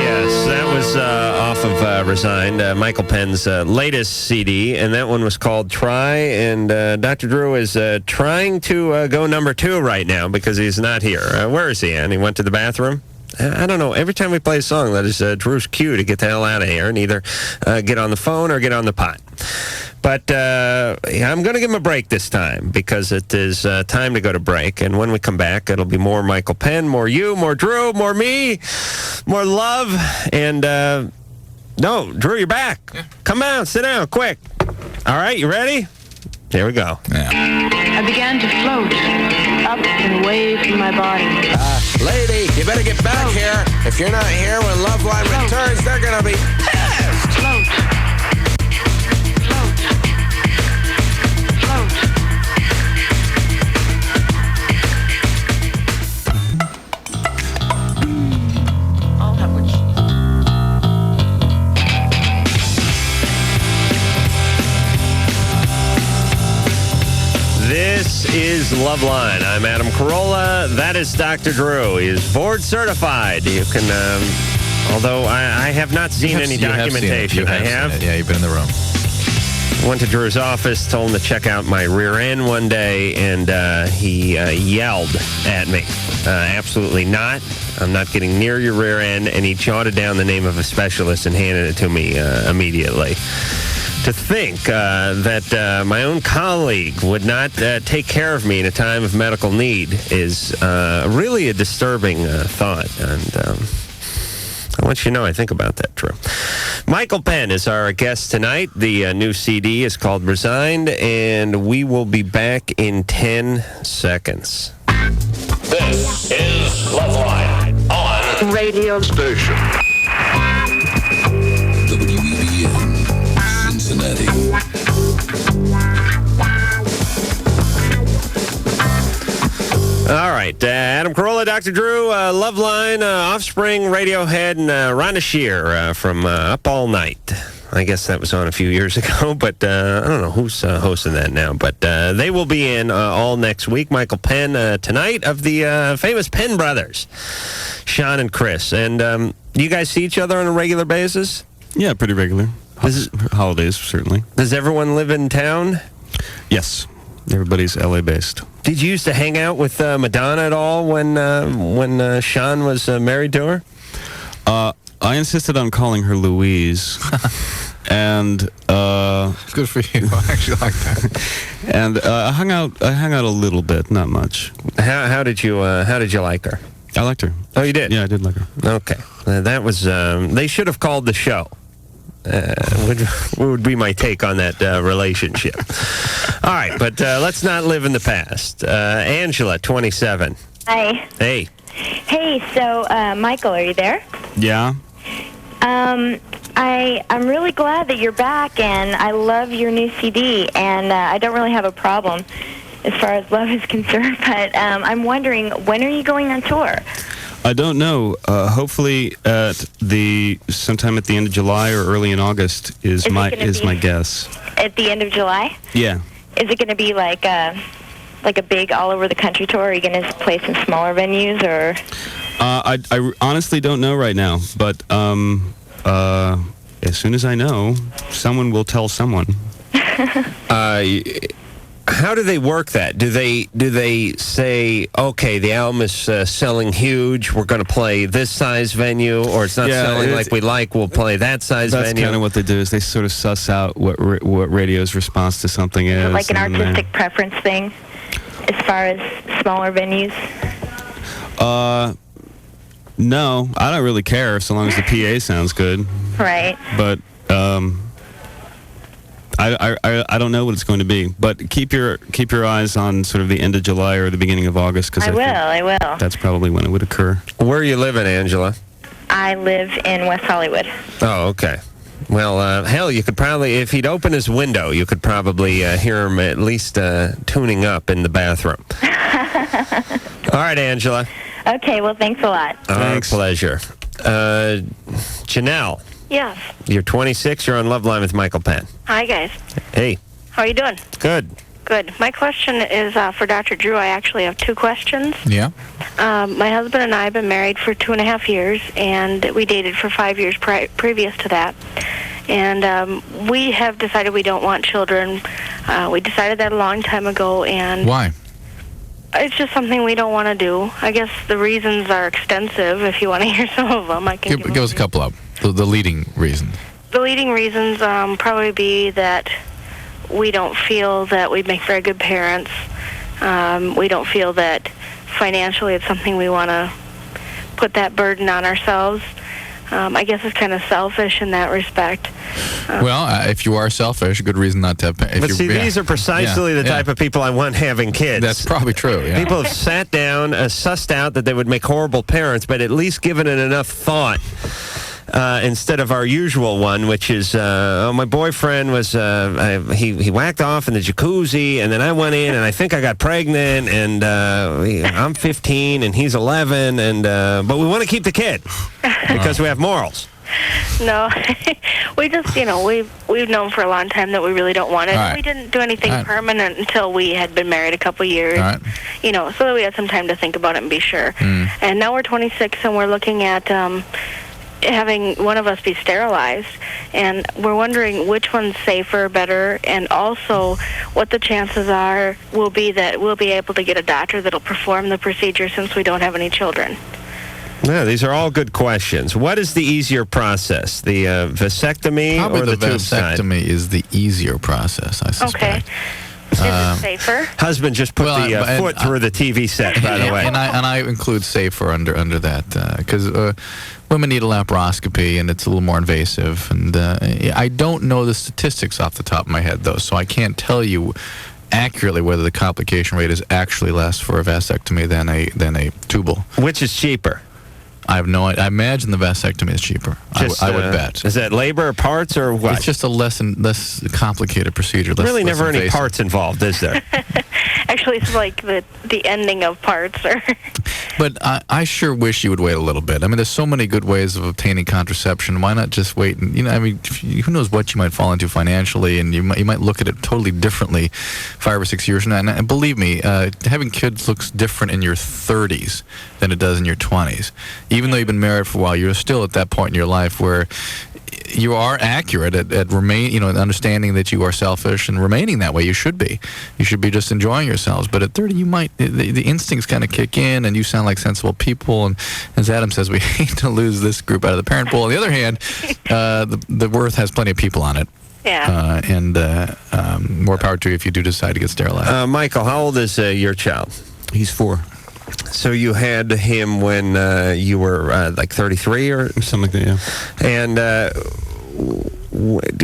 Yes, that was off of Resigned, Michael Penn's latest CD, and that one was called Try, and Dr. Drew is trying to go number 2 right now because he's not here. Where is he, Ann? He went to the bathroom? I don't know. Every time we play a song, that is Drew's cue to get the hell out of here and either get on the phone or get on the pot. But I'm going to give him a break this time because it is time to go to break. And when we come back, it'll be more Michael Penn, more you, more Drew, more me, more love. And no, Drew, you're back. Yeah. Come on, sit down, quick. All right, you ready? Here we go. Yeah. I began to float up and away from my body. Lady, you better get back here. If you're not here when LoveLine returns, they're going to be pissed. Float. This is LoveLine. I'm Adam Carolla. That is Dr. Drew. He is board certified. You can, although I have not seen any documentation. I have. Yeah, you've been in the room. Went to Drew's office, told him to check out my rear end one day, and he yelled at me. Absolutely not. I'm not getting near your rear end. And he jotted down the name of a specialist and handed it to me immediately. To think that my own colleague would not take care of me in a time of medical need is really a disturbing thought. And I want you to know I think about that, Drew. Michael Penn is our guest tonight. The new CD is called Resigned, and we will be back in 10 seconds. This is LoveLine on Radio Station. Cincinnati. All right, Adam Carolla, Dr. Drew, LoveLine, Offspring, Radiohead, and Rhonda Shear from Up All Night. I guess that was on a few years ago, but I don't know who's hosting that now. But they will be in all next week. Michael Penn tonight of the famous Penn brothers, Sean and Chris. And you guys see each other on a regular basis? Yeah, pretty regular. Holidays, certainly. Does everyone live in town? Yes. Everybody's LA-based. Did you used to hang out with Madonna at all when Sean was married to her? I insisted on calling her Louise. And good for you. I actually like that. And I hung out a little bit, not much. How did you like her? I liked her. Oh, you did? Yeah, I did like her. Okay. That was they should have called the show. Would be my take on that relationship. All right, but let's not live in the past. Angela, 27. Hi. Hey. Hey, so, Michael, are you there? Yeah. I'm really glad that you're back, and I love your new CD, and I don't really have a problem as far as love is concerned, but I'm wondering, when are you going on tour? I don't know. Hopefully, sometime at the end of July or early in August is my guess. At the end of July? Yeah. Is it going to be like a big all over the country tour? Are you going to play some smaller venues, or? I honestly don't know right now, but as soon as I know, someone will tell someone. How do they work that? Do they say, okay, the album is selling huge, we're going to play this size venue, or it's not selling like we like, we'll play that size venue? That's kind of what they do, is they sort of suss out what radio's response to something is. Like an artistic preference thing, as far as smaller venues? No, I don't really care so long as the PA sounds good. Right. But I don't know what it's going to be, but keep your eyes on sort of the end of July or the beginning of August, because I will. That's probably when it would occur. Where are you living, Angela? I live in West Hollywood. Oh, okay. Well, hell, you could probably, if he'd open his window, you could probably hear him at least tuning up in the bathroom. All right, Angela. Okay, well, thanks a lot. Our pleasure. Janelle. Yes. You're 26. You're on LoveLine with Michael Penn. Hi, guys. Hey. How are you doing? Good. Good. My question is for Dr. Drew. I actually have two questions. Yeah. My husband and I have been married for 2.5 years, and we dated for 5 years previous to that. And we have decided we don't want children. We decided that a long time ago. And why? It's just something we don't want to do. I guess the reasons are extensive. If you want to hear some of them, I can give us a couple of the leading reasons. the leading reasons probably be that we don't feel that we make very good parents. We don't feel that financially it's something we want to put that burden on ourselves. I guess it's kind of selfish in that respect. Well, if you are selfish, a good reason not to have. But see, these are precisely the type of people I want having kids. That's probably true. Yeah. People have sat down, sussed out that they would make horrible parents, but at least given it enough thought. Instead of our usual one, which is, my boyfriend was, he whacked off in the jacuzzi, and then I went in, and I think I got pregnant, and I'm 15, and he's 11, and but we want to keep the kid because we have morals. No, we just, we've known for a long time that we really don't want it. All right. We didn't do anything permanent until we had been married a couple years, All right. So that we had some time to think about it and be sure. And now we're 26, and we're looking at having one of us be sterilized, and we're wondering which one's safer, better, and also what the chances are will be that we'll be able to get a doctor that'll perform the procedure since we don't have any children. Yeah, these are all good questions. What is the easier process, the vasectomy Probably or the tube vasectomy is the easier process, I suspect. Okay. Is it safer? Husband just put the foot through the TV set, by the way. And I include safer under that because women need a laparoscopy and it's a little more invasive. And I don't know the statistics off the top of my head, though, so I can't tell you accurately whether the complication rate is actually less for a vasectomy than a tubal. Which is cheaper? I have no idea. I imagine the vasectomy is cheaper. I would bet. Is that labor or parts or what? It's just a less complicated procedure. Really never any parts involved, is there? Actually, it's like the ending of parts. But I sure wish you would wait a little bit. I mean, there's so many good ways of obtaining contraception. Why not just wait? And, who knows what you might fall into financially, and you might look at it totally differently 5 or 6 years from now. And believe me, having kids looks different in your 30s than it does in your 20s. Even though you've been married for a while, you're still at that point in your life where you are accurate at understanding that you are selfish and remaining that way. You should be. You should be just enjoying yourselves. But at 30, you might, the instincts kind of kick in, and you sound like sensible people. And as Adam says, we hate to lose this group out of the parent pool. On the other hand, the Worth has plenty of people on it. Yeah. And more power to you if you do decide to get sterilized. Michael, how old is your child? He's 4. So you had him when you were like 33 or something like that, yeah. And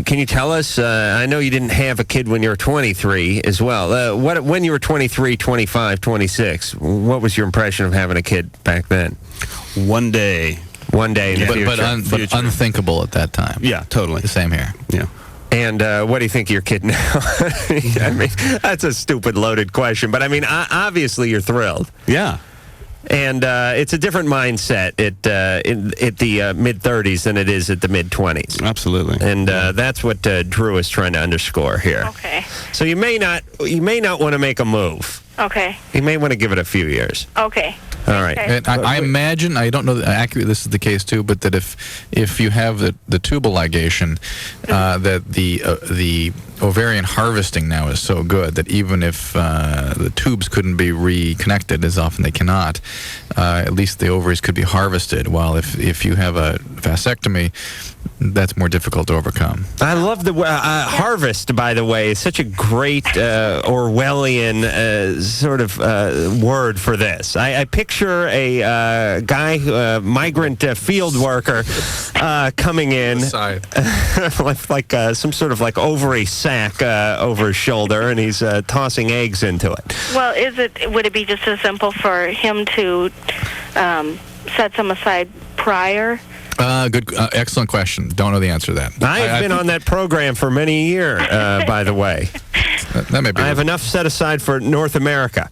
can you tell us, I know you didn't have a kid when you were 23 as well. When you were 23, 25, 26, what was your impression of having a kid back then? One day in the future. But unthinkable at that time. Yeah, totally. The same here. Yeah. And what do you think of your kid now? I mean, that's a stupid, loaded question. But, I mean, obviously you're thrilled. Yeah. And it's a different mindset at the mid-30s than it is at the mid-20s. Absolutely. And that's what Drew is trying to underscore here. Okay. So you may not want to make a move. Okay. You may want to give it a few years. Okay. All right. Okay. And I imagine, I don't know accurate this is the case too, but that if you have the tubal ligation, that the ovarian harvesting now is so good that even if the tubes couldn't be reconnected, as often they cannot, at least the ovaries could be harvested. While if you have a vasectomy, that's more difficult to overcome. I love the harvest, by the way. Is such a great Orwellian sort of word for this. I picture a guy, migrant field worker, coming in like some sort of like ovary sack over his shoulder, and he's tossing eggs into it. Well, would it be just as simple for him to set some aside prior? Good, excellent question. Don't know the answer to that. I've been on that program for many years, by the way. That may be. I have enough set aside for North America.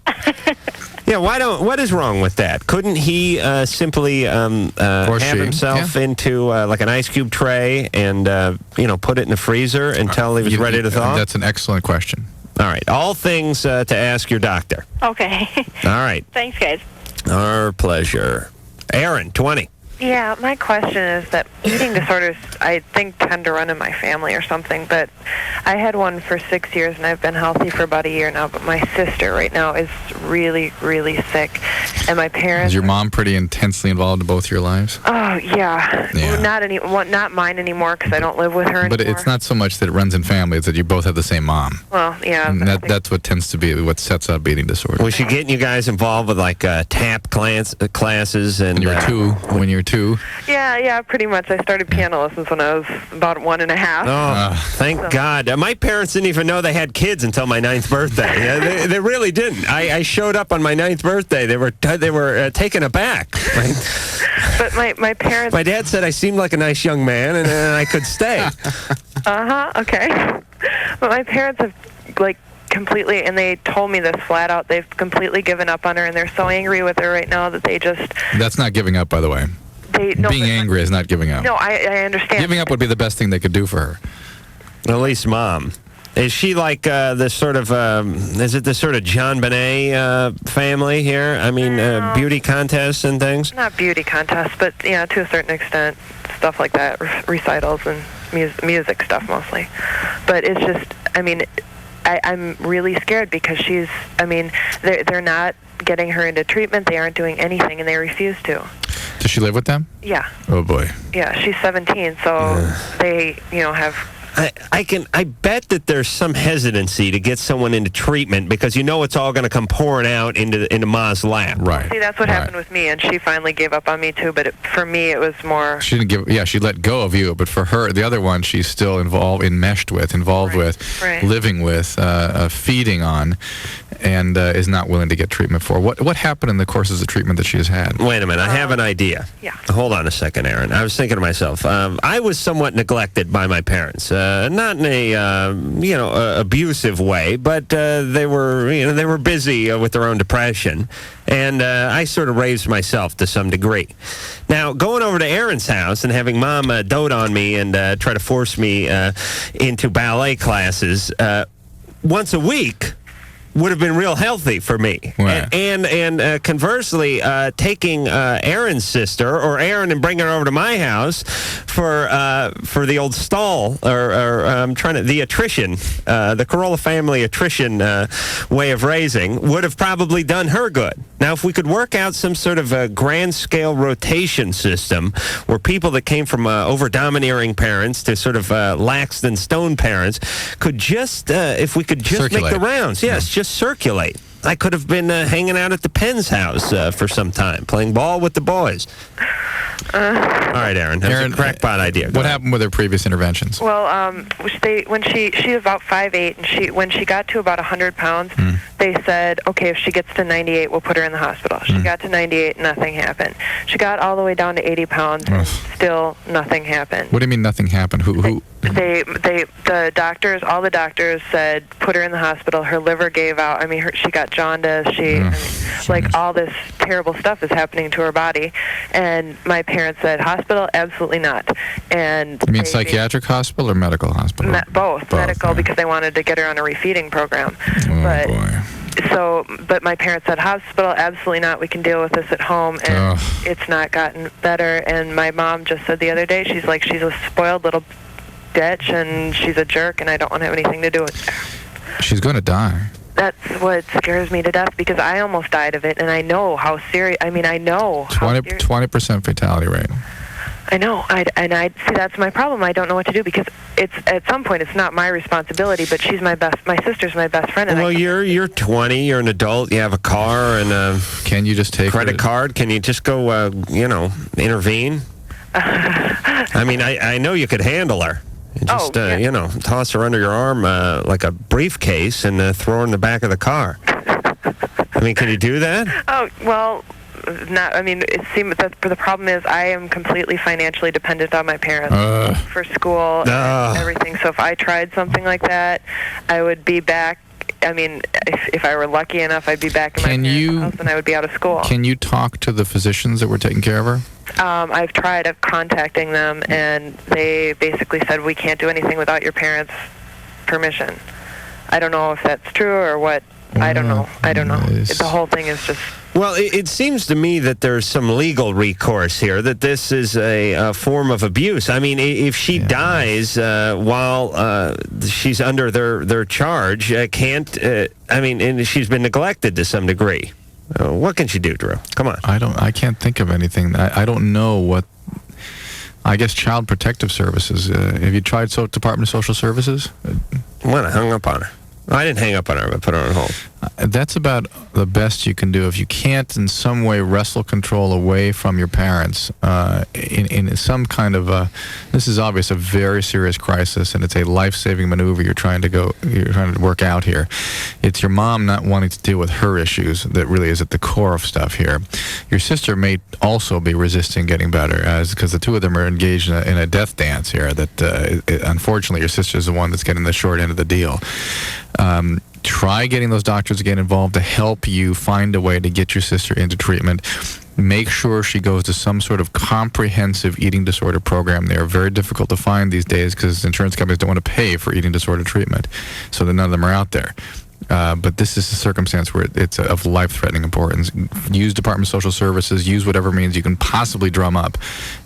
Yeah, what is wrong with that? Couldn't he simply have himself into like an ice cube tray and put it in the freezer until he was ready to thaw? That's an excellent question. All right, all things to ask your doctor. Okay. All right. Thanks, guys. Our pleasure. Aaron, 20. Yeah, my question is that eating disorders I think, tend to run in my family or something. But I had one for 6 years, and I've been healthy for about a year now. But my sister right now is really, really sick. And my parents... Is your mom pretty intensely involved in both your lives? Oh, yeah. Not mine anymore because I don't live with her anymore. But it's not so much that it runs in family, it's that you both have the same mom. Well, yeah. And that's what tends to be what sets up eating disorder. Was she getting you guys involved with like tap classes and when you were two? Yeah, pretty much. I started piano lessons when I was about 1.5. Oh, thank God. My parents didn't even know they had kids until my 9th birthday. Yeah, they really didn't. I showed up on my 9th birthday. They were taken aback. But my parents... My dad said I seemed like a nice young man and I could stay. Okay. But my parents have, like, completely, and they told me this flat out, they've completely given up on her, and they're so angry with her right now that they just... That's not giving up, by the way. Being angry is not giving up. No, I understand. Giving up would be the best thing they could do for her. At least Mom. Is she like this sort of, is it the sort of John Bonet family here? I mean, beauty contests and things? Not beauty contests, but, yeah, to a certain extent, stuff like that, recitals and music stuff mostly. But it's just, I mean... I'm really scared because she's, I mean, they're not getting her into treatment. They aren't doing anything, and they refuse to. Does she live with them? Yeah. Oh, boy. Yeah, she's 17, so they, have... I bet that there's some hesitancy to get someone into treatment because it's all going to come pouring out into Ma's lap. Right. See, that's what happened with me, and she finally gave up on me too. But for me, it was more. She didn't give. Yeah, she let go of you, but for her, the other one, she's still involved with, living with, feeding on, and is not willing to get treatment for. What happened in the courses of treatment that she has had? Wait a minute, I have an idea. Yeah. Hold on a second, Aaron. I was thinking to myself, I was somewhat neglected by my parents. Not in a abusive way, but they were busy with their own depression, and I sort of raised myself to some degree. Now, going over to Aaron's house and having Mom dote on me and try to force me into ballet classes once a week would have been real healthy for me. Right. And conversely, taking Aaron's sister or Aaron and bringing her over to my house for the old stall or the attrition, the Carolla family attrition way of raising would have probably done her good. Now, if we could work out some sort of a grand scale rotation system where people that came from over domineering parents to sort of lax than stone parents could just, if we could just circulate. make the rounds, yes, just circulate. I could have been hanging out at the Penn's house for some time, playing ball with the boys. All right, Aaron, that's a crackpot idea. What happened with her previous interventions? Well, when she was about 5'8", and when she got to about 100 pounds, they said, okay, if she gets to 98, we'll put her in the hospital. She got to 98, nothing happened. She got all the way down to 80 pounds, and still nothing happened. What do you mean nothing happened? Who? The doctors, all the doctors said, put her in the hospital. Her liver gave out. I mean, she got jaundice. All this terrible stuff is happening to her body. And my parents said, hospital, absolutely not. And you mean psychiatric hospital or medical hospital? Both medical, because they wanted to get her on a refeeding program. But my parents said, hospital, absolutely not. We can deal with this at home. And it's not gotten better. And my mom just said the other day, she's like, she's a spoiled little bitch, and she's a jerk, and I don't want to have anything to do with her. She's going to die. That's what scares me to death, because I almost died of it, and I know how serious. I mean, I know 20% fatality rate. I know. I see. That's my problem. I don't know what to do, because it's at some point it's not my responsibility, but she's my sister's my best friend. And you're 20. You're an adult. You have a car and a can you just take credit card? Can you just go intervene? I mean, I know you could handle her. Just, toss her under your arm like a briefcase and throw her in the back of the car. I mean, can you do that? Oh, well, not. I mean, it seems that the problem is I am completely financially dependent on my parents for school and everything. So if I tried something like that, I would be back. I mean, if I were lucky enough, I'd be back in my parents' house and I would be out of school. Can you talk to the physicians that were taking care of her? I've tried contacting them, and they basically said, we can't do anything without your parents' permission. I don't know if that's true or what I don't know. The whole thing is just... Well, it seems to me that there's some legal recourse here, that this is a form of abuse. I mean, if she dies while she's under their charge, and she's been neglected to some degree. What can she do, Drew? Come on. I can't think of anything. I don't know what... I guess Child Protective Services. Have you tried Department of Social Services? What? I hung up on her. I didn't hang up on her, but put her on hold. That's about the best you can do. If you can't in some way wrestle control away from your parents, in some kind of this is obvious a very serious crisis, and it's a life-saving maneuver you're trying to work out here. It's your mom not wanting to deal with her issues that really is at the core of stuff here. Your sister may also be resisting getting better, because the two of them are engaged in a death dance here. That unfortunately your sister is the one that's getting the short end of the deal. Try getting those doctors to get involved to help you find a way to get your sister into treatment. Make sure she goes to some sort of comprehensive eating disorder program. They are very difficult to find these days because insurance companies don't want to pay for eating disorder treatment, so that none of them are out there. But this is a circumstance where it's of life-threatening importance. Use Department of Social Services. Use whatever means you can possibly drum up.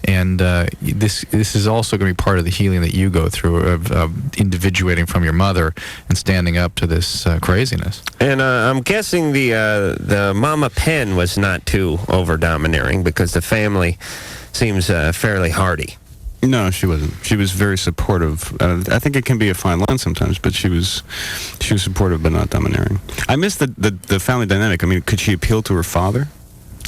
And this is also going to be part of the healing that you go through of individuating from your mother and standing up to this craziness. And I'm guessing the Mama Penn was not too over-domineering because the family seems fairly hardy. No, she wasn't. She was very supportive. I think it can be a fine line sometimes, but she was supportive but not domineering. I miss the family dynamic. I mean, could she appeal to her father?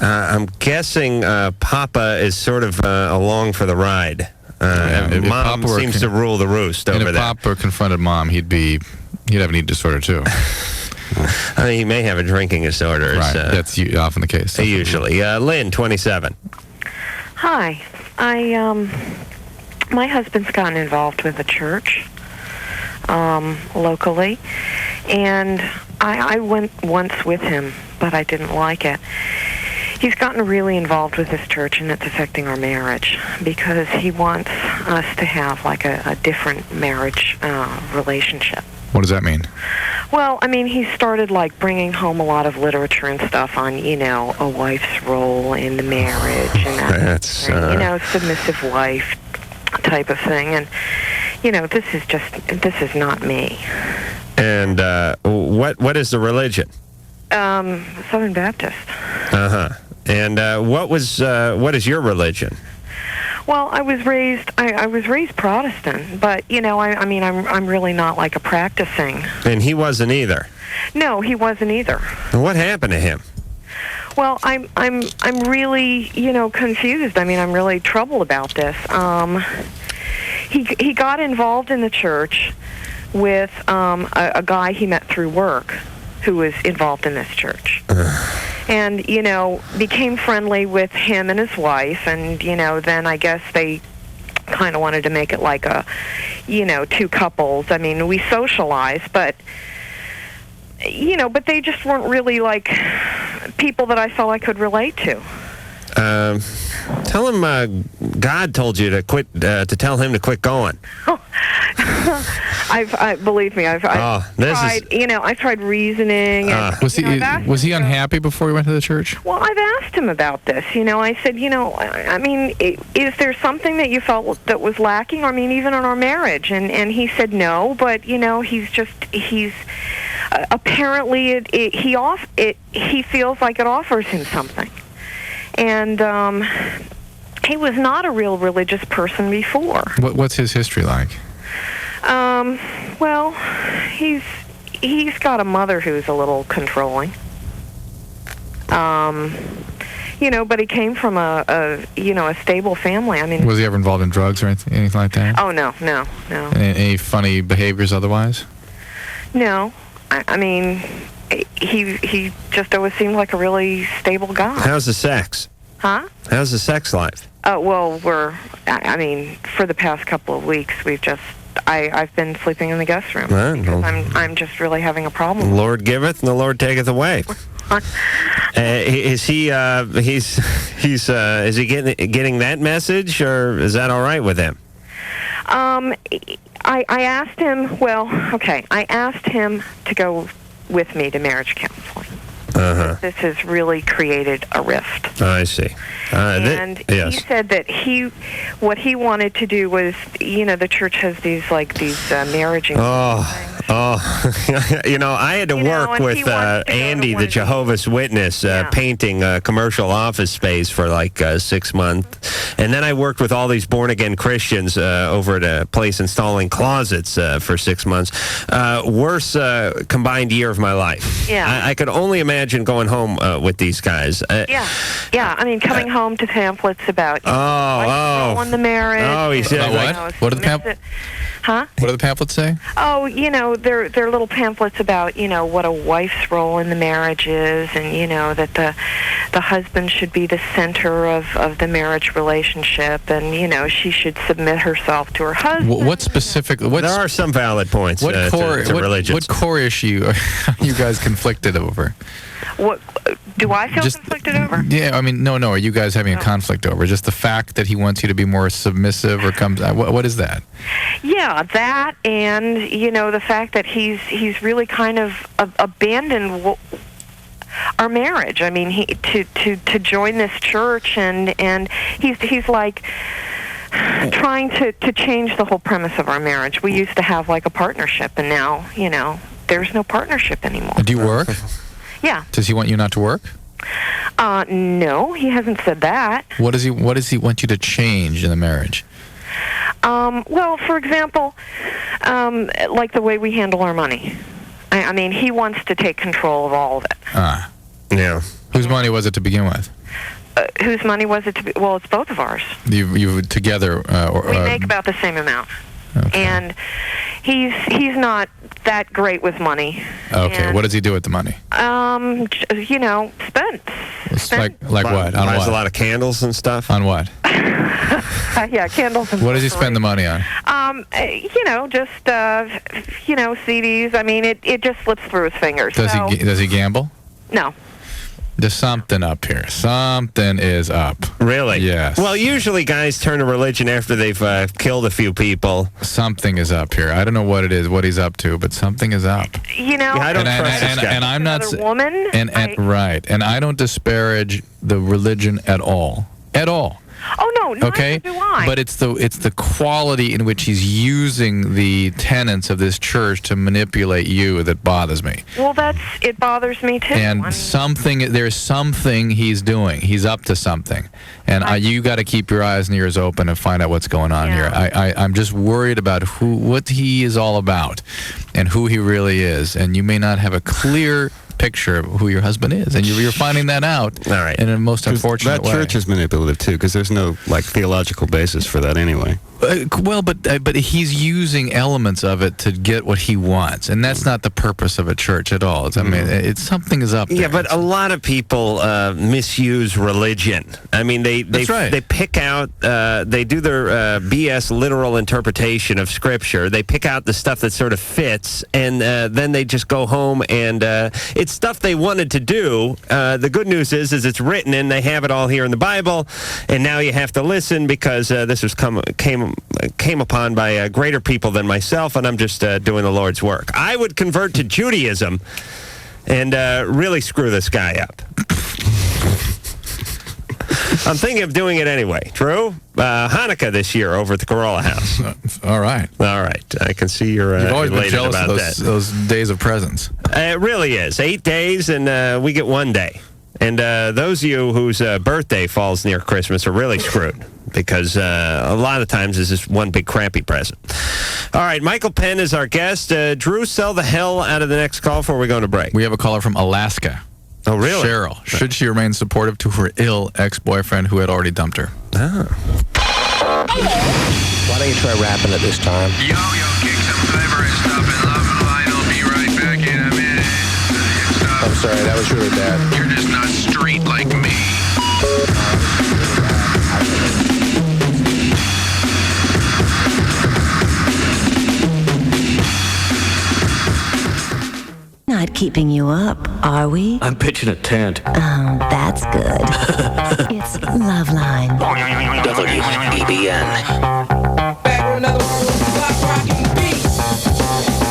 I'm guessing Papa is sort of along for the ride. Mom seems to rule the roost over there. If Papa confronted Mom, he'd have an eating disorder too. He may have a drinking disorder. Right, that's often the case. Usually. Lynn, 27. Hi. My husband's gotten involved with the church locally, and I went once with him, but I didn't like it. He's gotten really involved with this church, and it's affecting our marriage because he wants us to have like a different marriage relationship. What does that mean? Well, I mean, he started like bringing home a lot of literature and stuff on, a wife's role in the marriage and that, submissive wife type of thing. And, this is not me. And what is the religion? Southern Baptist. Uh-huh. And what is your religion? Well, I was raised Protestant, but I'm really not like a practicing. And he wasn't either. No, he wasn't either. What happened to him? Well, I'm really confused. I mean, I'm really troubled about this. He got involved in the church with a guy he met through work who was involved in this church. And, became friendly with him and his wife, and, then I guess they kind of wanted to make it like a, two couples. I mean, we socialized, but, but they just weren't really, like, people that I felt I could relate to. Tell him God told you to quit, to tell him to quit going. Believe me, I've tried, I've tried reasoning. And, was he unhappy before he went to the church? Well, I've asked him about this. I said, I mean, is there something that you felt that was lacking? I mean, even in our marriage? And he said no, but, he's apparently he feels like it offers him something. And he was not a real religious person before. What's his history like? Well, he's got a mother who's a little controlling. But he came from a stable family. I mean, was he ever involved in drugs or anything like that? Oh, no. Any funny behaviors otherwise? No. I mean, he just always seemed like a really stable guy. How's the sex? Huh? How's the sex life? Well, for the past couple of weeks, I've been sleeping in the guest room because I'm just really having a problem. The Lord giveth and the Lord taketh away. Is he is he getting that message, or is that all right with him? I asked him. Well, okay. I asked him to go with me to marriage counseling. Uh-huh. This has really created a rift. I see. And yes. he said that what he wanted to do was, the church has these marriage. I had to work with Andy, the Jehovah's Witness, painting a commercial office space for 6 months. And then I worked with all these born-again Christians over at a place installing closets for 6 months. Worst combined year of my life. Yeah. I could only imagine going home with these guys. Yeah. I mean, coming home to pamphlets about on the marriage. Oh, he said what? What are the pamphlets? Huh? What do the pamphlets say? Oh, they're little pamphlets about, what a wife's role in the marriage is, and, that the husband should be the center of the marriage relationship, and, she should submit herself to her husband. What specifically? There are some valid points to religion. What core issue are you guys conflicted over? What do I feel conflicted over? Yeah, I mean, no. Are you guys having a conflict over just the fact that he wants you to be more submissive, or comes? What is that? Yeah, that, and the fact that he's really kind of abandoned our marriage. I mean, to join this church, and he's like trying to change the whole premise of our marriage. We used to have a partnership, and now there's no partnership anymore. Do you work? Yeah. Does he want you not to work? No, he hasn't said that. What does he want you to change in the marriage? Well, for example, like the way we handle our money. I mean, he wants to take control of all of it. Yeah. Whose money was it to begin with? Whose money was it to be? Well, it's both of ours. You together? We make about the same amount. Okay. And he's not that great with money. Okay. And what does he do with the money? Spend. Like what? On buys what? A lot of candles and stuff. On what? Yeah, candles and what does he spend the money on? Just CDs. I mean, it just slips through his fingers. Does he gamble? No. There's something up here. Something is up. Really? Yes. Well, usually guys turn to religion after they've killed a few people. Something is up here. I don't know what it is, what he's up to, but something is up. I don't trust this guy. And I'm not woman. Right. And I don't disparage the religion at all. At all. Oh no, neither do I. But it's the quality in which he's using the tenets of this church to manipulate you that bothers me. Well, it bothers me too. And there's something he's doing. He's up to something, and you got to keep your eyes and ears open and find out what's going on here. I'm just worried about what he is all about, and who he really is. And you may not have a clear picture of who your husband is, and you're finding that out. All right. In a most unfortunate way. That church is manipulative too, because there's no theological basis for that anyway. But he's using elements of it to get what he wants, and that's not the purpose of a church at all. It's something is up there. Yeah, but a lot of people misuse religion. I mean, they pick out, they do their BS literal interpretation of Scripture. They pick out the stuff that sort of fits, and then they just go home, and it's stuff they wanted to do. The good news is it's written, and they have it all here in the Bible, and now you have to listen because this was came upon by greater people than myself, and I'm just doing the Lord's work. I would convert to Judaism and really screw this guy up. I'm thinking of doing it anyway. Drew, Hanukkah this year over at the Corolla House. All right. I can see you're You've always been jealous about of those days of presents. It really is. 8 days, and we get 1 day. And those of you whose birthday falls near Christmas are really screwed because a lot of times it's just one big crappy present. All right, Michael Penn is our guest. Drew, sell the hell out of the next call before we go to break. We have a caller from Alaska. Oh, really? Cheryl. Should she remain supportive to her ill ex-boyfriend who had already dumped her? Why don't you try rapping it this time? Yo, kick some flavor and stuff in LoveLine. I'll be right back in a minute. I'm sorry, that was really bad. You're just not street like me. Not keeping you up, are we? I'm pitching a tent. Oh, that's good. It's LoveLine. WBBN.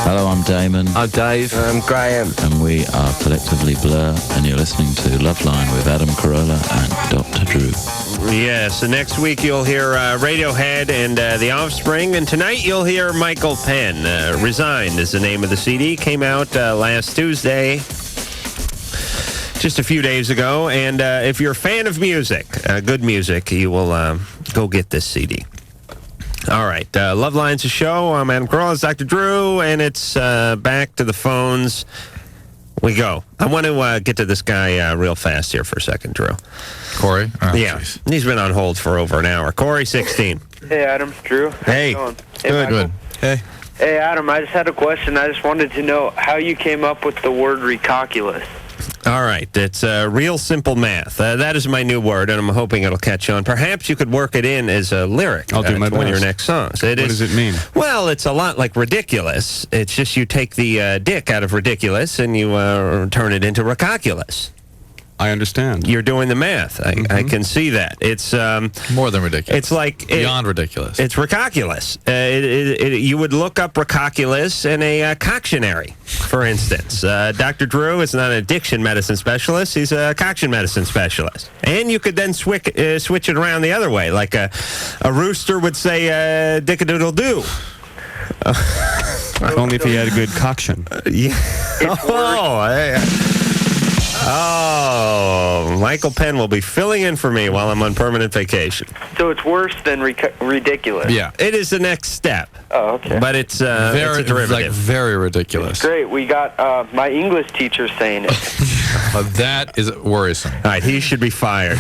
Hello, I'm Damon. I'm Dave. I'm Graham. And we are collectively Blur, and you're listening to Loveline with Adam Carolla and Dr. Drew. Yes, and next week you'll hear Radiohead and The Offspring, and tonight you'll hear Michael Penn. Resigned is the name of the CD. Came out last Tuesday, just a few days ago, and if you're a fan of music, good music, you will go get this CD. All right, Loveline's a show. I'm Adam Carolla, it's Dr. Drew, and it's back to the phones. We go. I want to get to this guy real fast here for a second, Drew. Corey? Oh, yeah, geez. He's been on hold for over an hour. Corey, 16. Hey, Adam, Drew. Hey. How's it Good. going? Good. Hey. Hey, Adam, I just had a question. I just wanted to know how you came up with the word recalculus. All right, it's real simple math. That is my new word, and I'm hoping it'll catch on. Perhaps you could work it in as a lyric I'll do my to one of your best. next songs. What does it mean? Well, it's a lot like ridiculous. It's just you take the dick out of ridiculous and you turn it into recalculus. I understand. You're doing the math. I can see that. It's more than ridiculous. It's like beyond ridiculous. It's recalculous. You would look up recalculus in a coctionary, for instance. Dr. Drew is not an addiction medicine specialist. He's a coction medicine specialist. And you could then switch it around the other way, like a rooster would say dick-a-doodle-doo. Only if he had a good coction. Yeah. Oh, Michael Penn will be filling in for me while I'm on permanent vacation. So it's worse than ridiculous. Yeah, it is the next step. Oh, okay. But it's a derivative. Like very ridiculous. Great. We got my English teacher saying it. That is worrisome. All right, he should be fired.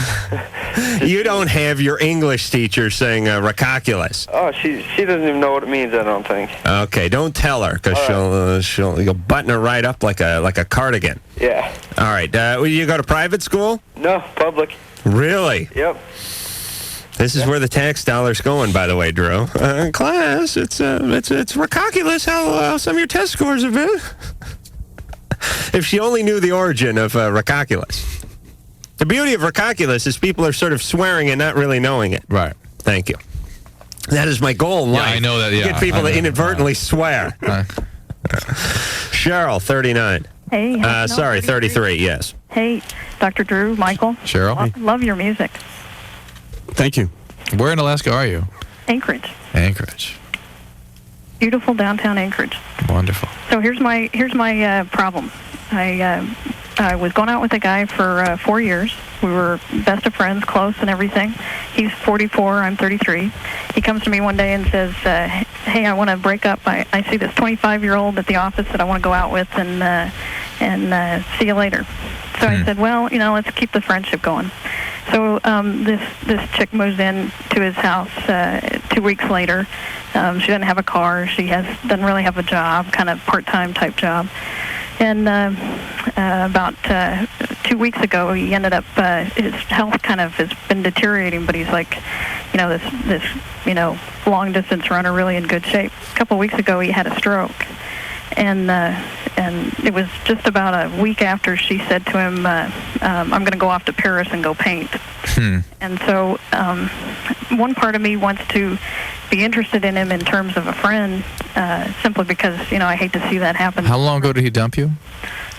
You don't have your English teacher saying recalculus. Oh, she doesn't even know what it means, I don't think. Okay, don't tell her, because you'll button her right up like a cardigan. Yeah. All right, you go to private school? No, public. Really? Yep. This is where the tax dollar's going, by the way, Drew. Class, it's recalculous how some of your test scores have been. If she only knew the origin of recalculus. The beauty of recalculus is people are sort of swearing and not really knowing it. Right. Thank you. That is my goal in life. I know that, yeah. Get people to inadvertently swear. Cheryl, 39. Hey. Sorry, 33, yes. Hey, Dr. Drew, Michael. Cheryl. Love your music. Thank you. Where in Alaska are you? Anchorage. Anchorage. Beautiful downtown Anchorage. Wonderful. So here's my problem. I was going out with a guy for 4 years. We were best of friends, close and everything. He's 44, I'm 33. He comes to me one day and says, hey, I want to break up. I see this 25-year-old at the office that I want to go out with and see you later. So I said, well, let's keep the friendship going. So this chick moves in to his house 2 weeks later. She doesn't have a car. She doesn't really have a job, kind of part-time type job. And about 2 weeks ago, he ended up, his health kind of has been deteriorating, but he's like, this long-distance runner, really in good shape. A couple of weeks ago, he had a stroke. And it was just about a week after she said to him, I'm going to go off to Paris and go paint. And so one part of me wants to be interested in him in terms of a friend, simply because, I hate to see that happen. How long ago did he dump you?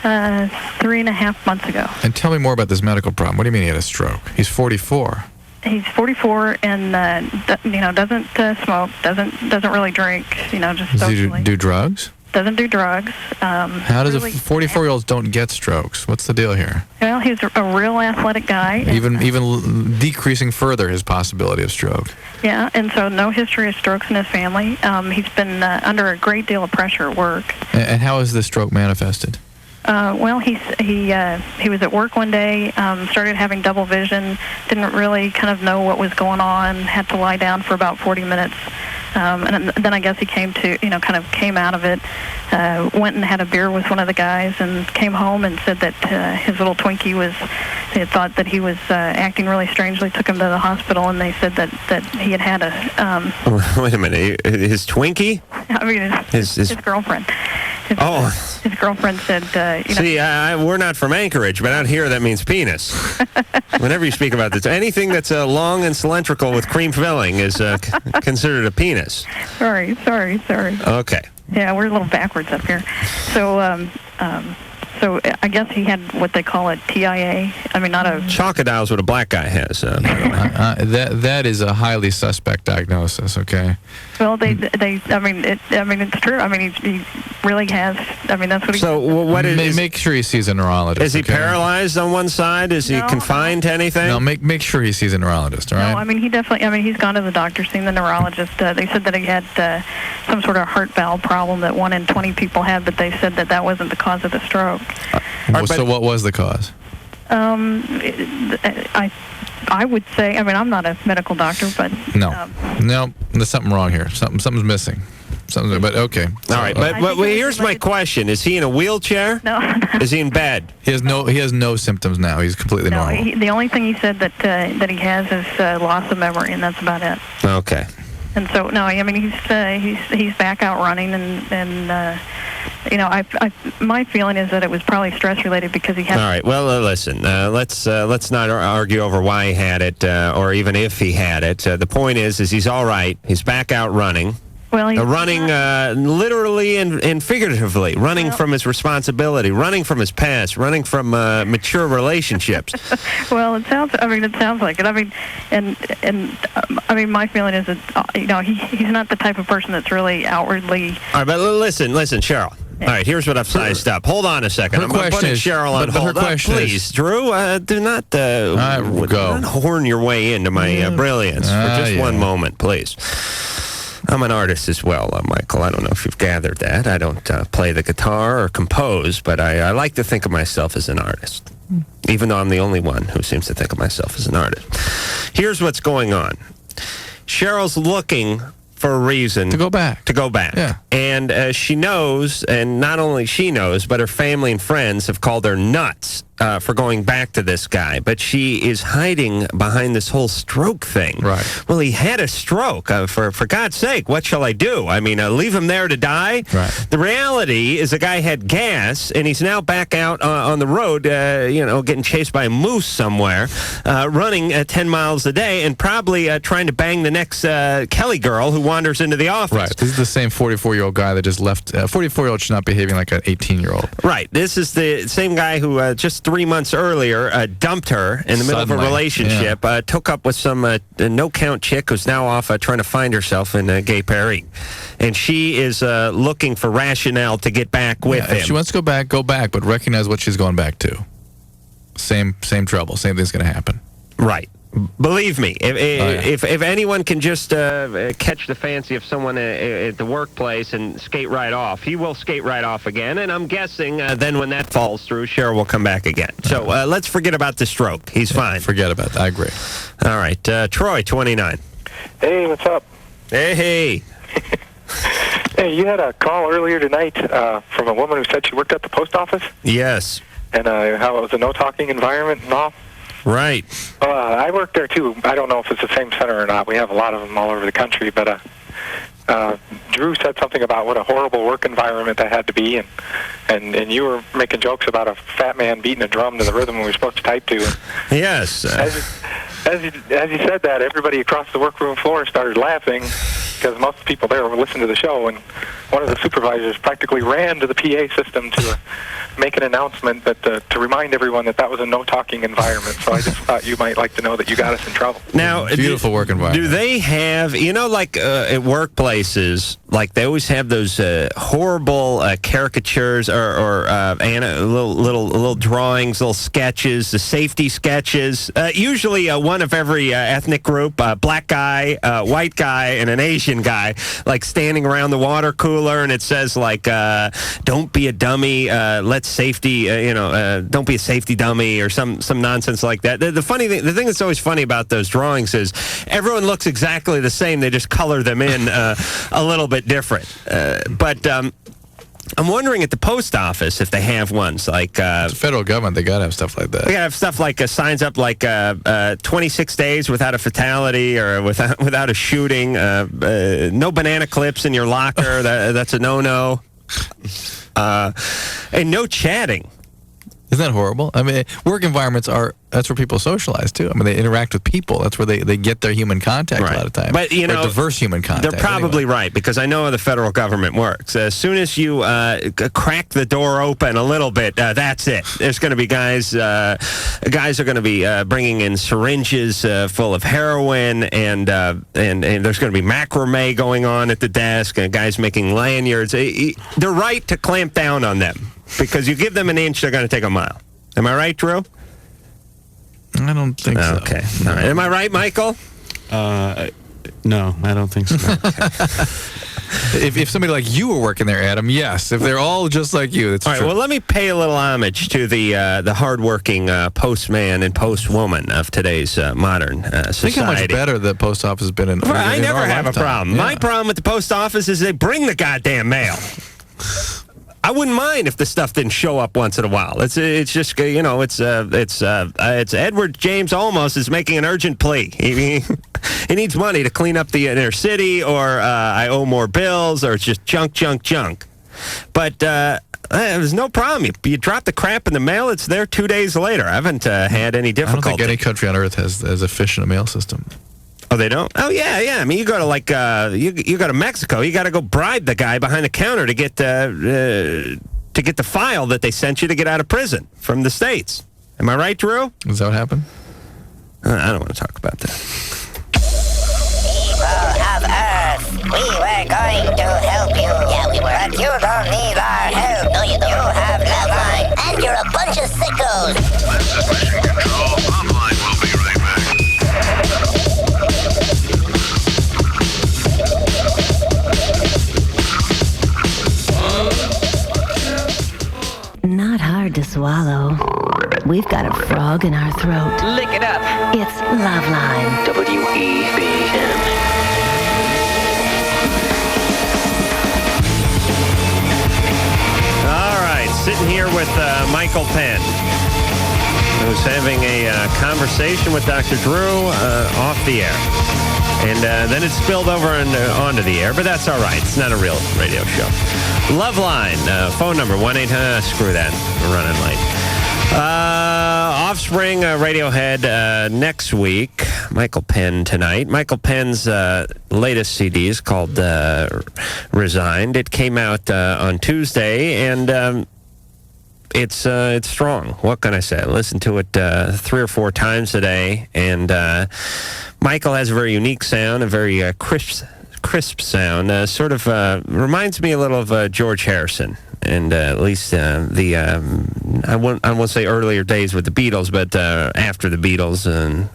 3.5 months ago. And tell me more about this medical problem. What do you mean he had a stroke? He's 44. He's 44 and doesn't smoke, doesn't really drink, just Does socially. he do drugs? Doesn't do drugs. How does 44-year-olds don't get strokes? What's the deal here? Well, he's a real athletic guy. Even decreasing further his possibility of stroke. Yeah, and so no history of strokes in his family. He's been under a great deal of pressure at work. And how is this stroke manifested? Well, he was at work one day, started having double vision, didn't really kind of know what was going on, had to lie down for about 40 minutes. And then I guess he came out of it, went and had a beer with one of the guys and came home and said that his little Twinkie they had thought that he was acting really strangely, took him to the hospital, and they said that he had a... Wait a minute, his Twinkie? I mean, his girlfriend. His girlfriend said, See, we're not from Anchorage, but out here that means penis. Whenever you speak about this, anything that's long and cylindrical with cream filling is considered a penis. Sorry. Okay. Yeah, we're a little backwards up here. So I guess he had what they call a TIA. I mean, not a... Chocodile is what a black guy has. That is a highly suspect diagnosis, okay? Well, it's true. I mean, he really has... I mean, that's what he... So what is... Make sure he sees a neurologist. Is he paralyzed on one side? Is he confined to anything? No, make sure he sees a neurologist, all right? No, I mean, he definitely... I mean, he's gone to the doctor, seen the neurologist. They said that he had some sort of heart valve problem that 1 in 20 people have, but they said that wasn't the cause of the stroke. So what was the cause? I would say, I mean, I'm not a medical doctor, but... No, there's something wrong here. Something's missing. But okay. All right, but here's my question. Is he in a wheelchair? No. Is he in bed? He has no symptoms now. He's completely normal. The only thing he said that he has is loss of memory, and that's about it. Okay. And so, no, I mean, he's back out running, and you know, my feeling is that it was probably stress related because he had... All right, well, listen, let's not argue over why he had it, or even if he had it. The point is he's all right. He's back out running. Well, he's running literally and figuratively, running from his responsibility, running from his past, running from mature relationships. Well, it sounds like it. I mean, and I mean, my feeling is that you know he's not the type of person that's really outwardly. All right, but listen, Cheryl. All right, here's what I've sized up. Hold on a second. I'm putting Cheryl on hold. Please, Drew, do not horn your way into my brilliance for just one moment, please. I'm an artist as well, Michael. I don't know if you've gathered that. I don't play the guitar or compose, but I like to think of myself as an artist, even though I'm the only one who seems to think of myself as an artist. Here's what's going on. Cheryl's looking for a reason to go back. Yeah. And she knows, and not only she knows, but her family and friends have called her nuts for going back to this guy. But she is hiding behind this whole stroke thing. Right. Well, he had a stroke. For God's sake, what shall I do? I mean, leave him there to die? Right. The reality is the guy had gas, and he's now back out on the road, getting chased by a moose somewhere, running 10 miles a day, and probably trying to bang the next Kelly girl who wanders into the office. Right. This is the same 44-year-old guy that just left. 44-year-old should not be behaving like an 18-year-old. Right. This is the same guy who just 3 months earlier dumped her in the middle of a relationship, took up with some no-count chick who's now off trying to find herself in Gay Paris. And she is looking for rationale to get back with him. If she wants to go back, but recognize what she's going back to. Same trouble. Same thing's going to happen. Right. Believe me, if anyone can just catch the fancy of someone at the workplace and skate right off, he will skate right off again. And I'm guessing then when that falls through, Cheryl will come back again. So let's forget about the stroke. He's fine. Forget about that. I agree. All right. Troy, 29. Hey, what's up? Hey. Hey, you had a call earlier tonight from a woman who said she worked at the post office? Yes. And how it was a no-talking environment and all? Right. I work there, too. I don't know if it's the same center or not. We have a lot of them all over the country. But Drew said something about what a horrible work environment that had to be. And you were making jokes about a fat man beating a drum to the rhythm we were supposed to type to. Yes. As you said that, everybody across the workroom floor started laughing because most people there were listening to the show. And one of the supervisors practically ran to the PA system to make an announcement that to remind everyone that was a no-talking environment. So I just thought you might like to know that you got us in trouble. Now, beautiful work environment. Do they have, like at workplaces, like they always have those horrible caricatures or little drawings, little sketches, the safety sketches. Usually one of every ethnic group, black guy, white guy, and an Asian guy, like standing around the water cooler, and it says like, "Don't be a dummy. Let's safety. Don't be a safety dummy," or some nonsense like that. The funny thing, the thing that's always funny about those drawings is everyone looks exactly the same. They just color them in a little bit different. But I'm wondering at the post office if they have ones like... it's the federal government. They got to have stuff like that. They got to have stuff like signs up like 26 days without a fatality or without a shooting. No banana clips in your locker. That's a no-no. And no chatting. Isn't that horrible? I mean, work environments are people socialize too. I mean, they interact with people. That's where they get their human contact a lot of times. But, Or diverse human contact. They're probably right, because I know how the federal government works. As soon as you crack the door open a little bit, that's it. There's going to be guys are going to be bringing in syringes full of heroin, and there's going to be macrame going on at the desk, and guys making lanyards. They're right to clamp down on them, because you give them an inch, they're going to take a mile. Am I right, Drew? I don't think so. Okay. All right. Am I right, Michael? No, I don't think so. If somebody like you were working there, Adam, yes. If they're all just like you, that's all right. true. Well, let me pay a little homage to the hardworking postman and postwoman of today's modern society. Think how much better the post office has been in. I never our have lifetime. a problem. Yeah. My problem with the post office is they bring the goddamn mail. I wouldn't mind if the stuff didn't show up once in a while. It's just it's Edward James Olmos is making an urgent plea. He needs money to clean up the inner city, or I owe more bills, or it's just junk. But there's no problem. You drop the crap in the mail, it's there 2 days later. I haven't had any difficulty. I don't think any country on earth has as efficient a mail system. Oh, they don't? Oh, yeah. I mean, you go to you go to Mexico. You got to go bribe the guy behind the counter to get the file that they sent you to get out of prison from the States. Am I right, Drew? Does that what happened? I don't want to talk about that. People of Earth, we were going to help you. Yeah, we were. But you don't need our help. No, you don't. You have LoveLine, and you're a bunch of sickos. This is Mission Control. LoveLine will be right back. Not hard to swallow. We've got a frog in our throat. Lick it up. It's LoveLine. WEBN. All right, sitting here with Michael Penn, who's having a conversation with Dr. Drew off the air. And then it spilled over onto the air, but that's all right. It's not a real radio show. LoveLine, phone number 1-800, screw that, we're running late. Offspring, Radiohead next week. Michael Penn tonight. Michael Penn's latest CD is called Resigned. It came out on Tuesday, and it's strong. What can I say? I listened to it 3 or 4 times today, and Michael has a very unique sound, a very crisp sound. Sort of reminds me a little of George Harrison, and at least I won't say earlier days with the Beatles, but after the Beatles, and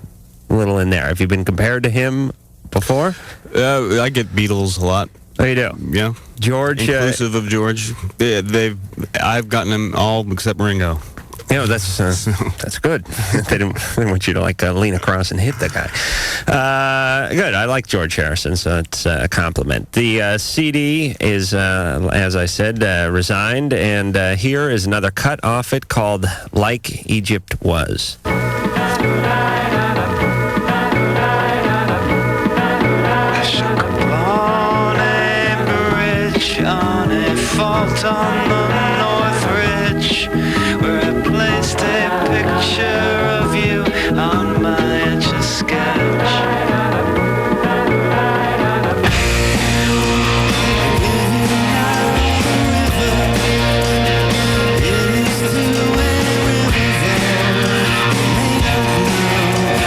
a little in there. Have you been compared to him before? I get Beatles a lot. Oh, you do? Yeah. George, inclusive of George. I've gotten them all except Ringo. You know, that's good. They didn't want you to lean across and hit the guy. Good. I like George Harrison, so it's a compliment. The CD is, as I said, Resigned, and here is another cut off it called Like Egypt Was. On a fault on the North Ridge, where I placed a picture of you on my Etch-a-Sketch. It is to a river made of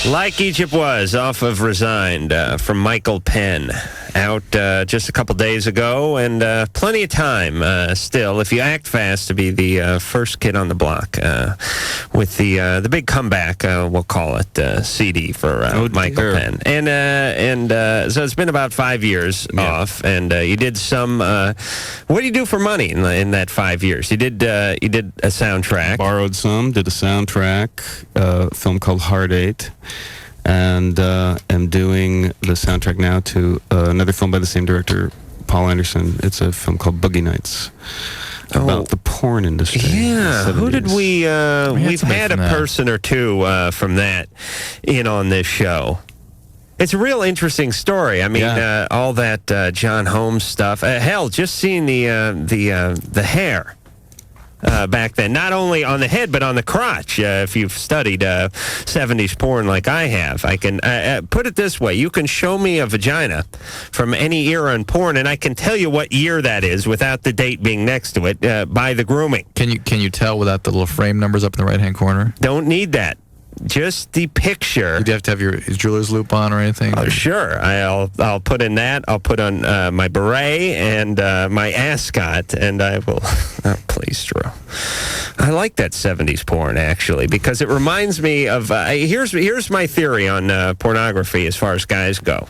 Like Egypt Was, off of Resigned, from Michael Penn. Out just a couple days ago, and plenty of time still, if you act fast, to be the first kid on the block with the big comeback, we'll call it, CD for Michael Penn. And so it's been about 5 years off, and you did some, what do you do for money in that 5 years? You did a soundtrack. Borrowed some, did a soundtrack, a film called Heart 8. And am doing the soundtrack now to another film by the same director, Paul Anderson. It's a film called Boogie Nights, about the porn industry. Yeah, who did we... we've had a that. person or two from that in on this show. It's a real interesting story. I mean, all that John Holmes stuff. Hell, just seeing the hair. Back then, not only on the head but on the crotch. If you've studied 70s porn like I have, I can put it this way: you can show me a vagina from any era in porn, and I can tell you what year that is without the date being next to it by the grooming. Can you tell without the little frame numbers up in the right-hand corner? Don't need that. Just the picture. Do you have to have your jeweler's loop on or anything? Oh, sure. I'll put in that. I'll put on my beret and my ascot, and I will. Oh, please, Drew. I like that 70s porn, actually, because it reminds me of. Here's my theory on pornography as far as guys go.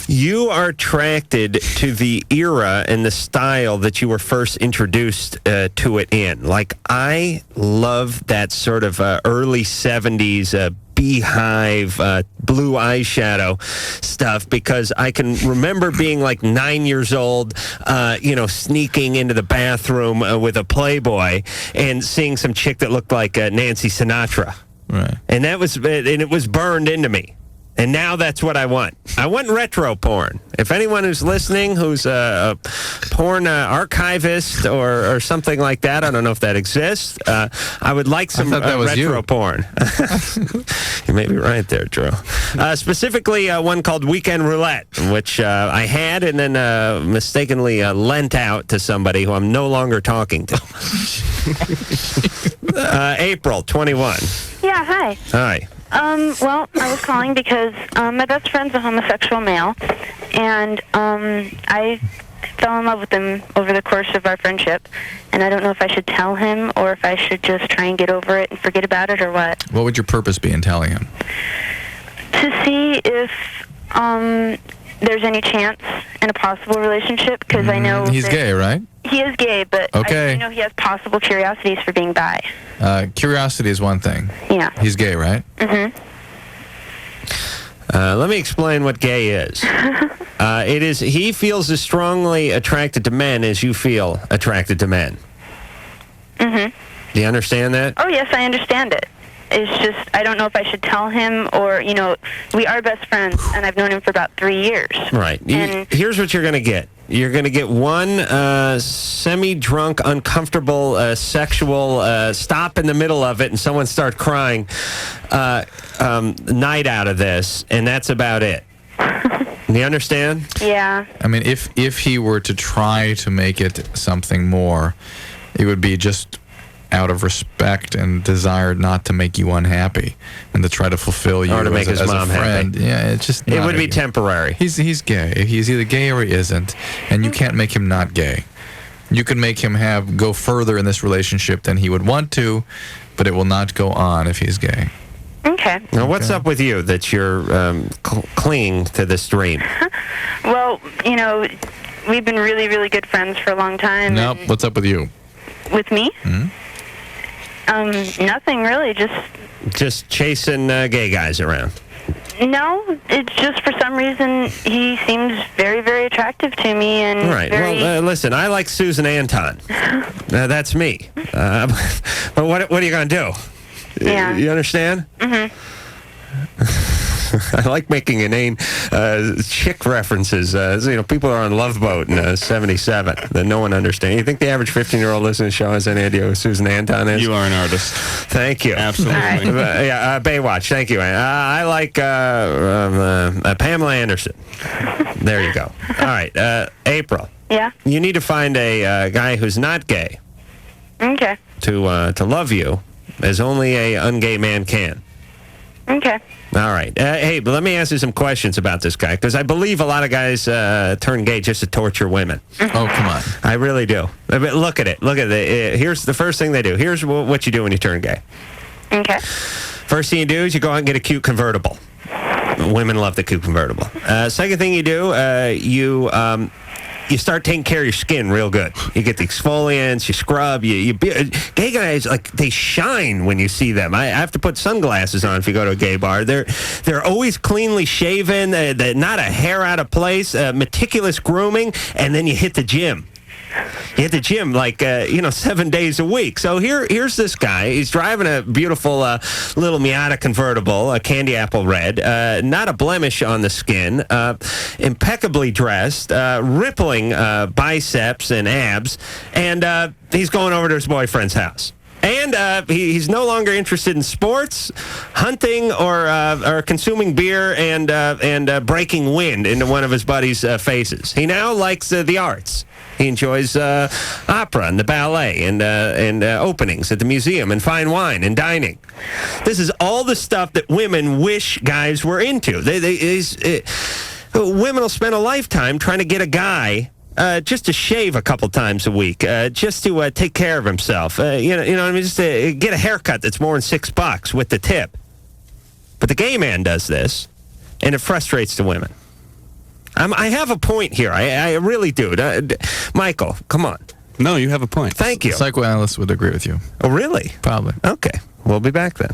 You are attracted to the era and the style that you were first introduced to it in. Like, I love that sort of early 70s beehive, blue eyeshadow stuff, because I can remember being like 9 years old, sneaking into the bathroom with a Playboy and seeing some chick that looked like Nancy Sinatra. Right. And it was burned into me. And now that's what I want. I want retro porn. If anyone who's listening who's a porn archivist or something like that, I don't know if that exists, I would like some retro porn. You may be right there, Drew. Specifically, one called Weekend Roulette, which I had and then mistakenly lent out to somebody who I'm no longer talking to. April, 21. Yeah, hi. Hi. Well, I was calling because my best friend's a homosexual male, and I fell in love with him over the course of our friendship, and I don't know if I should tell him or if I should just try and get over it and forget about it or what. What would your purpose be in telling him? To see if there's any chance in a possible relationship, because I know he's gay, right? He is gay, but okay. I know he has possible curiosities for being bi. Curiosity is one thing. Yeah. He's gay, right? Mm-hmm. Let me explain what gay is. It is he feels as strongly attracted to men as you feel attracted to men. Mm-hmm. Do you understand that? Oh, yes, I understand it. It's just, I don't know if I should tell him or, we are best friends, and I've known him for about 3 years. Right. Here's what you're going to get. You're going to get one semi-drunk, uncomfortable, sexual stop in the middle of it and someone start crying night out of this, and that's about it. Do you understand? Yeah. I mean, if he were to try to make it something more, it would be just out of respect and desire not to make you unhappy and to try to fulfill you or to make his mom a friend. happy. Yeah, it's just it would be temporary. He's gay. He's either gay or he isn't, and you can't make him not gay. You can make him go further in this relationship than he would want to, but it will not go on if he's gay. Okay. Now, what's up with you that you're clinging to this dream? Well, we've been really, really good friends for a long time. Nope. What's up with you? With me? Mm-hmm. Nothing really, just chasing gay guys around. No, it's just for some reason he seems very, very attractive to me, and right. Well, listen, I like Susan Anton. That's me. But what are you gonna do? Yeah. You understand? Mm-hmm. I like making inane chick references. People are on Love Boat in 77 that no one understands. You think the average 15-year-old listening to the show has any idea who Susan Anton is? You are an artist. Thank you. Absolutely. Baywatch. Thank you. I like Pamela Anderson. There you go. All right, April. Yeah? You need to find a guy who's not gay. Okay. To love you as only a ungay man can. Okay. All right. Hey, but let me ask you some questions about this guy, because I believe a lot of guys turn gay just to torture women. Oh, come on. I really do. I mean, look at it. Look at it. Here's the first thing they do. Here's what you do when you turn gay. Okay. First thing you do is you go out and get a cute convertible. Women love the cute convertible. Second thing you do, you start taking care of your skin real good. You get the exfoliants, you scrub. Gay guys, like, they shine when you see them. I have to put sunglasses on if you go to a gay bar. They're always cleanly shaven, not a hair out of place, meticulous grooming, and then you hit the gym. You hit the gym 7 days a week. So here's this guy. He's driving a beautiful little Miata convertible, a candy apple red, not a blemish on the skin, impeccably dressed, rippling biceps and abs, and he's going over to his boyfriend's house. And he's no longer interested in sports, hunting, or consuming beer and breaking wind into one of his buddies' faces. He now likes the arts. He enjoys opera and the ballet and openings at the museum and fine wine and dining. This is all the stuff that women wish guys were into. Women will spend a lifetime trying to get a guy just to shave a couple times a week, just to take care of himself. You know what I mean? Just to get a haircut that's more than $6 with the tip. But the gay man does this, and it frustrates the women. I have a point here. I really do. Michael, come on. No, you have a point. Thank you. Psychoanalysts would agree with you. Oh, really? Probably. Okay. We'll be back then.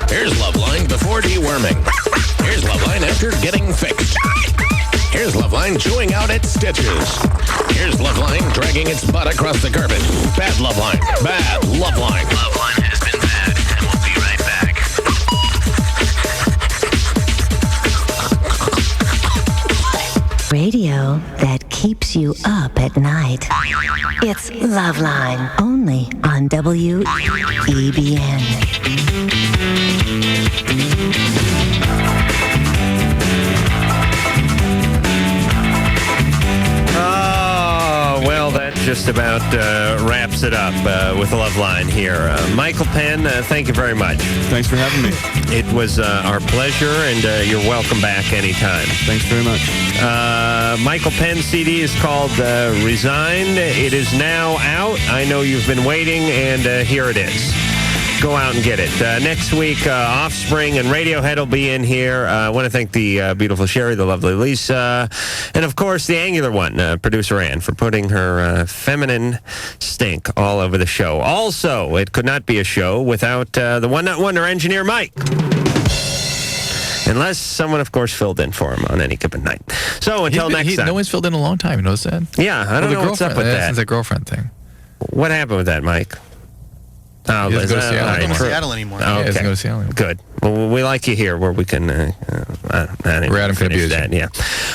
Here's LoveLine before deworming. Here's LoveLine after getting fixed. Here's LoveLine chewing out its stitches. Here's LoveLine dragging its butt across the carpet. Bad LoveLine. Bad LoveLine. LoveLine has been bad, and we'll be right back. Radio that keeps you up at night. It's LoveLine, only on WEBN. Well, that just about wraps it up with LoveLine here. Michael Penn, thank you very much. Thanks for having me. It was our pleasure, and you're welcome back anytime. Thanks very much. Michael Penn's CD is called Resigned. It is now out. I know you've been waiting, and here it is. Go out and get it. Next week, Offspring and Radiohead will be in here. I want to thank the beautiful Sherry, the lovely Lisa, and, of course, the angular one, producer Ann, for putting her feminine stink all over the show. Also, it could not be a show without the one-not-wonder engineer, Mike. Unless someone, of course, filled in for him on any given night. So, until next time. No one's filled in a long time. You notice that? Yeah, I don't know what's up with that. It's a girlfriend thing. What happened with that, Mike? Oh, he doesn't go to Seattle. I don't go to Seattle anymore. Oh, okay. He doesn't go to Seattle anymore. Good. Well, we like you here where we can Adam can abuse that. Yeah.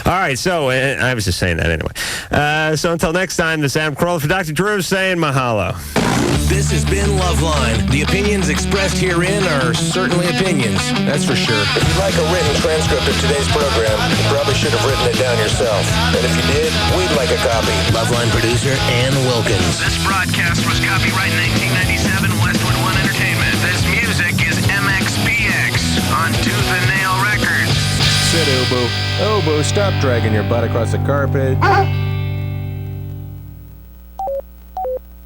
All right, so I was just saying that anyway. So until next time, this is Adam Carolla for Dr. Drew saying mahalo. This has been LoveLine. The opinions expressed herein are certainly opinions, that's for sure. If you'd like a written transcript of today's program, you probably should have written it down yourself. And if you did, we'd like a copy. LoveLine producer Ann Wilkins. This broadcast was copyright 1997 Westwood One Entertainment. This music is MXPX on Tooth and Nail Records. Sit, Obo. Obo, stop dragging your butt across the carpet.